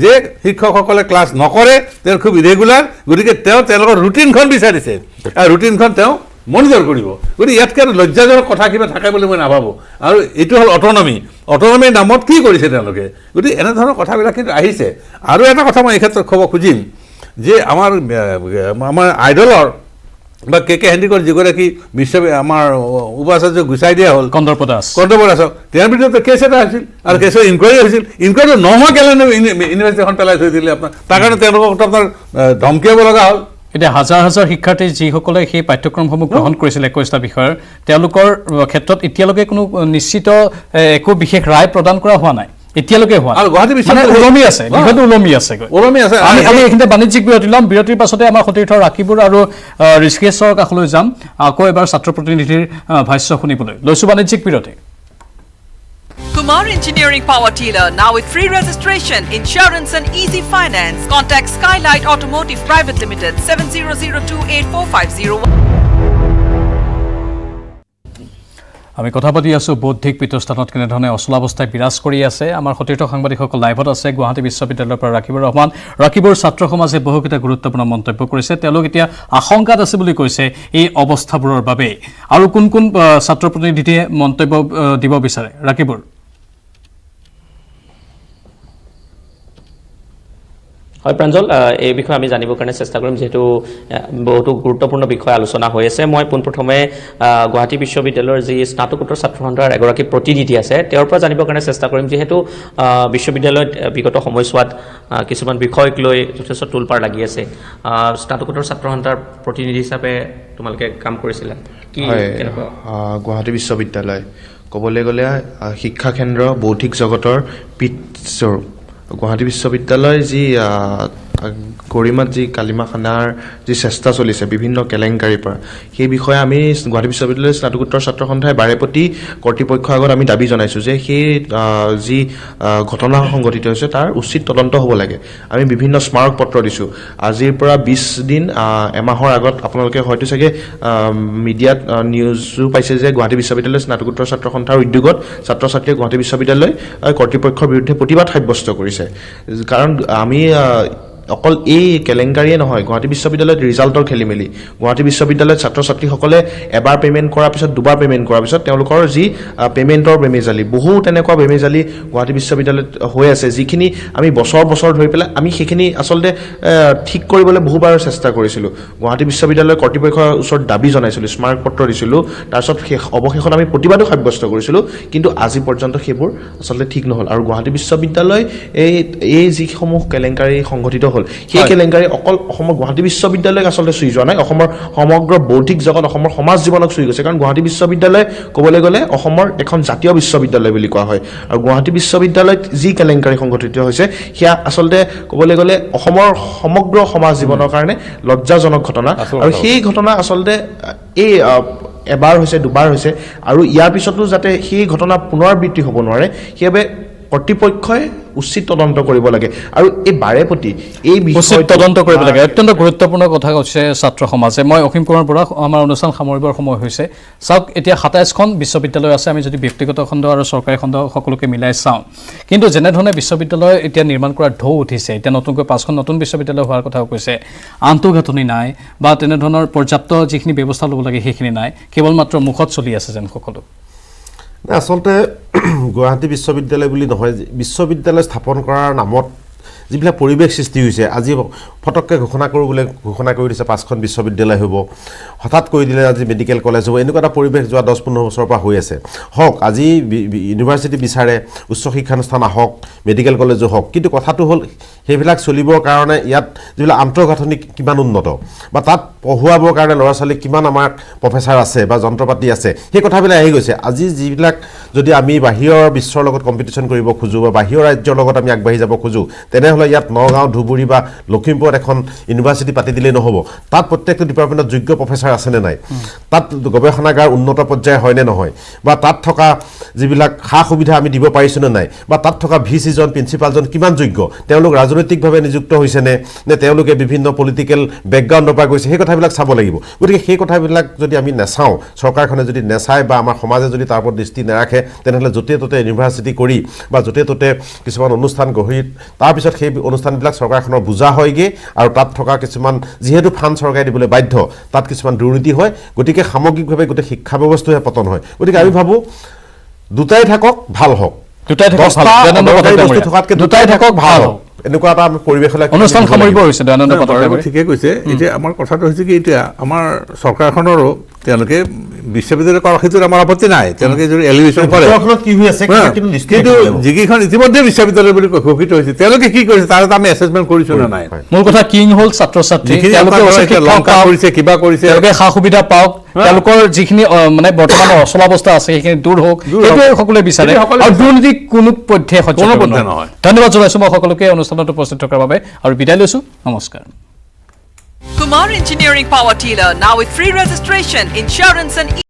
যে শিক্ষকসকলে ক্লাছ নকৰে তেওঁ খুব ইৰেগুলাৰ গতিকে তেওঁলোকৰ ৰুটিনখন বিচাৰিছে আৰু ৰুটিনখন তেওঁ মনিটৰ কৰিব গতিকে ইয়াতকৈ লজ্জাজনক কথা কিবা থাকে বুলি মই নাভাবোঁ আৰু এইটো হ'ল অটনমিৰ নামত কি কৰিছে তেওঁলোকে গতিকে এনেধৰণৰ কথাবিলাক কিন্তু আহিছে আৰু এটা কথা মই এই ক্ষেত্ৰত ক'ব খুজিম যে আমাৰ আইডলৰ বা কে হেণ্ডিকৰ যিগৰাকী আমাৰ উপাচাৰ্য গুচাই দিয়া হ'ল কন্দৰ্প দাস তেওঁৰ বিৰুদ্ধে কেছ এটা হৈছিল আৰু কেছৰ ইনকুৱাৰী হৈছিল ইনকুৱাৰীটো নোহোৱা কেলে ইউনিভাৰ্চিটিখন পেলাই থৈ দিলে আপোনাৰ তাৰ কাৰণে তেওঁলোকক আপোনাৰ ধমকিয়াব লগা হ'ল এতিয়া হাজাৰ হাজাৰ শিক্ষাৰ্থী যিসকলে সেই পাঠ্যক্ৰমসমূহ গ্ৰহণ কৰিছিল 21টা বিষয়ৰ তেওঁলোকৰ ক্ষেত্ৰত এতিয়ালৈকে কোনো নিশ্চিত একো বিশেষ ৰায় প্ৰদান কৰা হোৱা নাই এতিয়ালৈকে হোৱা আৰু গুৱাহাটী বিশ্ববিদ্যালয় ওলমি আছে আমি খালি এইখিনিতে বাণিজ্যিক বিৰতি ল'ম বিৰতিৰ পাছতে আমাৰ সতীৰ্থ ৰাকিবুৰ আৰু ঋষিকেশৰ কাষলৈ যাম আকৌ এবাৰ ছাত্ৰ প্ৰতিনিধিৰ ভাষ্য শুনিবলৈ লৈছোঁ বাণিজ্যিক বিৰতি Kumar Engineering Power Dealer now with free registration, insurance and easy finance. Contact Skylight Automotive Private Limited 70028450. আমি কথা পাতি আছোঁ বৌদ্ধিক পীঠস্থানত কেনেধৰণে অচলাৱস্থাই বিৰাজ কৰি আছে আমাৰ সতীৰ্থ সাংবাদিকসকল লাইভত আছে গুৱাহাটী বিশ্ববিদ্যালয়ৰ পৰা ৰাকিবুৰ ৰহমান ৰাকিবুৰ ছাত্ৰ সমাজে বহুকেইটা গুৰুত্বপূৰ্ণ মন্তব্য কৰিছে তেওঁলোক এতিয়া আশংকাত আছে বুলি কৈছে এই অৱস্থাবোৰৰ বাবে আৰু কোন কোন ছাত্ৰ প্ৰতিনিধিয়ে মন্তব্য দিব বিচাৰে ৰাকিবুৰ হয় প্ৰাঞ্জল এই বিষয়ে আমি জানিবৰ কাৰণে চেষ্টা কৰিম যেহেতু বহুতো গুৰুত্বপূৰ্ণ বিষয় আলোচনা হৈ আছে মই পোনপ্ৰথমে গুৱাহাটী বিশ্ববিদ্যালয়ৰ যি স্নাতকোত্তৰ ছাত্ৰ সন্থাৰ এগৰাকী প্ৰতিনিধি আছে তেওঁৰ পৰা জানিবৰ কাৰণে চেষ্টা কৰিম যিহেতু বিশ্ববিদ্যালয়ত বিগত সময়ছোৱাত কিছুমান বিষয়ক লৈ যথেষ্ট তোলপাৰ লাগি আছে স্নাতকোত্তৰ ছাত্ৰ সন্থাৰ প্ৰতিনিধি হিচাপে তোমালোকে কাম কৰিছিলা কি গুৱাহাটী বিশ্ববিদ্যালয় ক'বলৈ গ'লে শিক্ষা কেন্দ্ৰ বৌদ্ধিক জগতৰ পীঠস্বৰূপ গুৱাহাটী বিশ্ববিদ্যালয় যি গৰিমাত যি কালিমা খানাৰ যি চেষ্টা চলিছে বিভিন্ন কেলেংকাৰীৰ পৰা সেই বিষয়ে আমি গুৱাহাটী বিশ্ববিদ্যালয়ৰ স্নাতকোত্তৰ ছাত্ৰ সন্থাই বাৰেপতি কৰ্তৃপক্ষৰ আগত আমি দাবী জনাইছোঁ যে সেই যি ঘটনা সংঘটিত হৈছে তাৰ উচিত তদন্ত হ'ব লাগে আমি বিভিন্ন স্মাৰক পত্ৰ দিছোঁ আজিৰ পৰা 20 দিন এমাহৰ আগত আপোনালোকে হয়তো চাগে মিডিয়াত নিউজো পাইছে যে গুৱাহাটী বিশ্ববিদ্যালয়ৰ স্নাতকোত্তৰ ছাত্ৰ সন্থাৰ উদ্যোগত ছাত্ৰ ছাত্ৰীয়ে গুৱাহাটী বিশ্ববিদ্যালয় কৰ্তৃপক্ষৰ বিৰুদ্ধে প্ৰতিবাদ সাব্যস্ত কৰিছে কাৰণ আমি অকল এই কেলেংকাৰীয়ে নহয় গুৱাহাটী বিশ্ববিদ্যালয়ত ৰিজাল্টৰ খেলিমেলি গুৱাহাটী বিশ্ববিদ্যালয়ত ছাত্ৰ ছাত্ৰীসকলে এবাৰ পে'মেণ্ট কৰাৰ পিছত দুবাৰ পে'মেণ্ট কৰাৰ পিছত তেওঁলোকৰ যি পে'মেণ্টৰ বেমেজালি বহু তেনেকুৱা বেমেজালি গুৱাহাটী বিশ্ববিদ্যালয়ত হৈ আছে যিখিনি আমি বছৰ ধৰি পেলাই আমি সেইখিনি আচলতে ঠিক কৰিবলৈ বহুবাৰ চেষ্টা কৰিছিলোঁ গুৱাহাটী বিশ্ববিদ্যালয়ৰ কৰ্তৃপক্ষৰ ওচৰত দাবী জনাইছিলোঁ স্মাৰক পত্ৰ দিছিলোঁ তাৰপিছত অৱশেষত আমি প্ৰতিবাদো সাব্যস্ত কৰিছিলোঁ কিন্তু আজি পৰ্যন্ত সেইবোৰ আচলতে ঠিক নহ'ল আৰু গুৱাহাটী বিশ্ববিদ্যালয় এই যিসমূহ কেলেংকাৰী সংঘটিত হ'ল সেই কেলেংকাৰী অকল অসমৰ গুৱাহাটী বিশ্ববিদ্যালয়ক আচলতে চুই যোৱা নাই অসমৰ সমগ্ৰ বৌদ্ধিক জগত অসমৰ সমাজ জীৱনক চুই গৈছে কাৰণ গুৱাহাটী বিশ্ববিদ্যালয় ক'বলৈ গ'লে অসমৰ এখন জাতীয় বিশ্ববিদ্যালয় বুলি কোৱা হয় আৰু গুৱাহাটী বিশ্ববিদ্যালয়ত যি কেলেংকাৰী সংঘটিত হৈছে সেয়া আচলতে ক'বলৈ গ'লে অসমৰ সমগ্ৰ সমাজ জীৱনৰ কাৰণে লজ্জাজনক ঘটনা আৰু সেই ঘটনা আচলতে এই এবাৰ হৈছে দুবাৰ হৈছে আৰু ইয়াৰ পিছতো যাতে সেই ঘটনা পুনৰাবৃত্তি হ'ব নোৱাৰে সেইবাবে কৰ্তৃপক্ষই উচিত তদন্ত কৰিব লাগে আৰু এই বাৰেপতি এই বিষয়ে তদন্ত কৰিব লাগে অত্যন্ত গুৰুত্বপূৰ্ণ কথা কৈছে ছাত্ৰ সমাজে মই অসীম কুমাৰ বৰা আমাৰ অনুষ্ঠান সামৰিবৰ সময় হৈছে চাওক এতিয়া 27খন বিশ্ববিদ্যালয় আছে আমি যদি ব্যক্তিগত খণ্ড আৰু চৰকাৰী খণ্ড সকলোকে মিলাই চাওঁ কিন্তু যেনেধৰণে বিশ্ববিদ্যালয় এতিয়া নিৰ্মাণ কৰাৰ ঢৌ উঠিছে এতিয়া নতুনকৈ 5খন নতুন বিশ্ববিদ্যালয় হোৱাৰ কথাও কৈছে আন্তঃগাঁথনি নাই বা তেনেধৰণৰ পৰ্যাপ্ত যিখিনি ব্যৱস্থা ল'ব লাগে সেইখিনি নাই কেৱল মাত্ৰ মুখত চলি আছে যেন সকলো আচলতে গুৱাহাটী বিশ্ববিদ্যালয় বুলি নহয় বিশ্ববিদ্যালয় স্থাপন কৰাৰ নামত যিবিলাক পৰিৱেশ সৃষ্টি হৈছে আজি ফটককৈ ঘোষণা কৰিবলৈ ঘোষণা কৰি দিছে 5খন বিশ্ববিদ্যালয় হ'ব হঠাৎ কৰি দিলে আজি মেডিকেল কলেজ হ'ব এনেকুৱা এটা পৰিৱেশ যোৱা 10-15 বছৰৰ পৰা হৈ আছে হওক আজি ইউনিভাৰ্চিটি বিচাৰে উচ্চ শিক্ষানুষ্ঠান আহক মেডিকেল কলেজো হওক কিন্তু কথাটো হ'ল সেইবিলাক চলিবৰ কাৰণে ইয়াত যিবিলাক আন্তঃগাঁথনি কিমান উন্নত বা তাত পঢ়ুৱাবৰ কাৰণে ল'ৰা ছোৱালী কিমান আমাৰ প্ৰফেচাৰ আছে বা যন্ত্ৰপাতি আছে সেই কথাবিলাক আহি গৈছে আজি যিবিলাক যদি আমি বাহিৰৰ বিশ্বৰ লগত কম্পিটিশ্যন কৰিব খোজোঁ বা বাহিৰৰ ৰাজ্যৰ লগত আমি আগবাঢ়ি যাব খোজোঁ তেনেহ'লে ইয়াত নগাঁও ধুবুৰী বা লখিমপুৰত এখন ইউনিভাৰ্চিটি পাতি দিলেই নহ'ব তাত প্ৰত্যেকটো ডিপাৰ্টমেণ্টত যোগ্য প্ৰফেচাৰ আছেনে নাই তাত গৱেষণাগাৰ উন্নত পৰ্যায়ৰ হয়নে নহয় বা তাত থকা যিবিলাক সা সুবিধা আমি দিব পাৰিছোঁনে নাই বা তাত থকা ভিচিজন প্ৰিন্সিপালজন কিমান যোগ্য তেওঁলোক ৰাজনৈতিকভাৱে নিযুক্ত হৈছেনে নে তেওঁলোকে বিভিন্ন পলিটিকেল বেকগ্ৰাউণ্ডৰ পৰা গৈছে সেই কথাবিলাক চাব লাগিব গতিকে সেই কথাবিলাক যদি আমি নেচাওঁ চৰকাৰখনে যদি নেচায় বা আমাৰ সমাজে যদি তাৰ ওপৰত দৃষ্টি নাৰাখে তেনেহ'লে য'তে ত'তে ইউনিভাৰ্চিটি কৰি বা য'তে ত'তে কিছুমান অনুষ্ঠান গঢ়ি তাৰপিছত সেই অনুষ্ঠানবিলাক চৰকাৰখনৰ বুজা হয়গৈ আৰু তাত থকা কিছুমান যিহেতু ফাণ্ড চৰকাৰে দিবলৈ বাধ্য তাত কিছুমান দুৰ্নীতি হয় গতিকে সামগ্ৰিকভাৱে গোটেই শিক্ষা ব্যৱস্থাটোহে পতন হয় গতিকে আমি ভাবোঁ দুটাই থাকক ভাল হওক দুটাই থাকক ভাল হওক এনেকুৱা এটা আমি পৰিৱেশলৈ অনুষ্ঠান সামৰিব হৈছে দয়ানন্দ পাঠক ঠিকে কৈছে এতিয়া আমাৰ কথাটো হৈছে কি এতিয়া আমাৰ চৰকাৰখনৰো তেওঁলোকে বিশ্ববিদ্যালয় কৰাৰ ক্ষেত্ৰত আমাৰ আপত্তি নাই তেওঁলোকে যদি এলিভেশ্যন কৰে কি হৈ আছে কিন্তু যিকেইখন ইতিমধ্যে বিশ্ববিদ্যালয় বুলি ঘোষিত হৈছে তেওঁলোকে কি কৰিছে তাৰ এটা আমি এছেছমেণ্ট কৰিছোঁ নে নাই মূল কথা কিং হ'ল ছাত্ৰ ছাত্ৰী লংকা কৰিছে কিবা কৰিছে তেওঁলোকে সা সুবিধা পাওক তেওঁলোকৰ যিখিনি মানে বৰ্তমানৰ অচলাৱস্থা আছে সেইখিনি দূৰ হওক সেইটোৱে সকলোৱে বিচাৰে আৰু দুৰ্নীতি কোনো পধ্যে সহ্য নহয় ধন্যবাদ জনাইছোঁ মই সকলোকে অনুষ্ঠানত উপস্থিত থকাৰ বাবে আৰু বিদায় লৈছোঁ নমস্কাৰ Kumar Engineering Power Dealer now with free registration, insurance and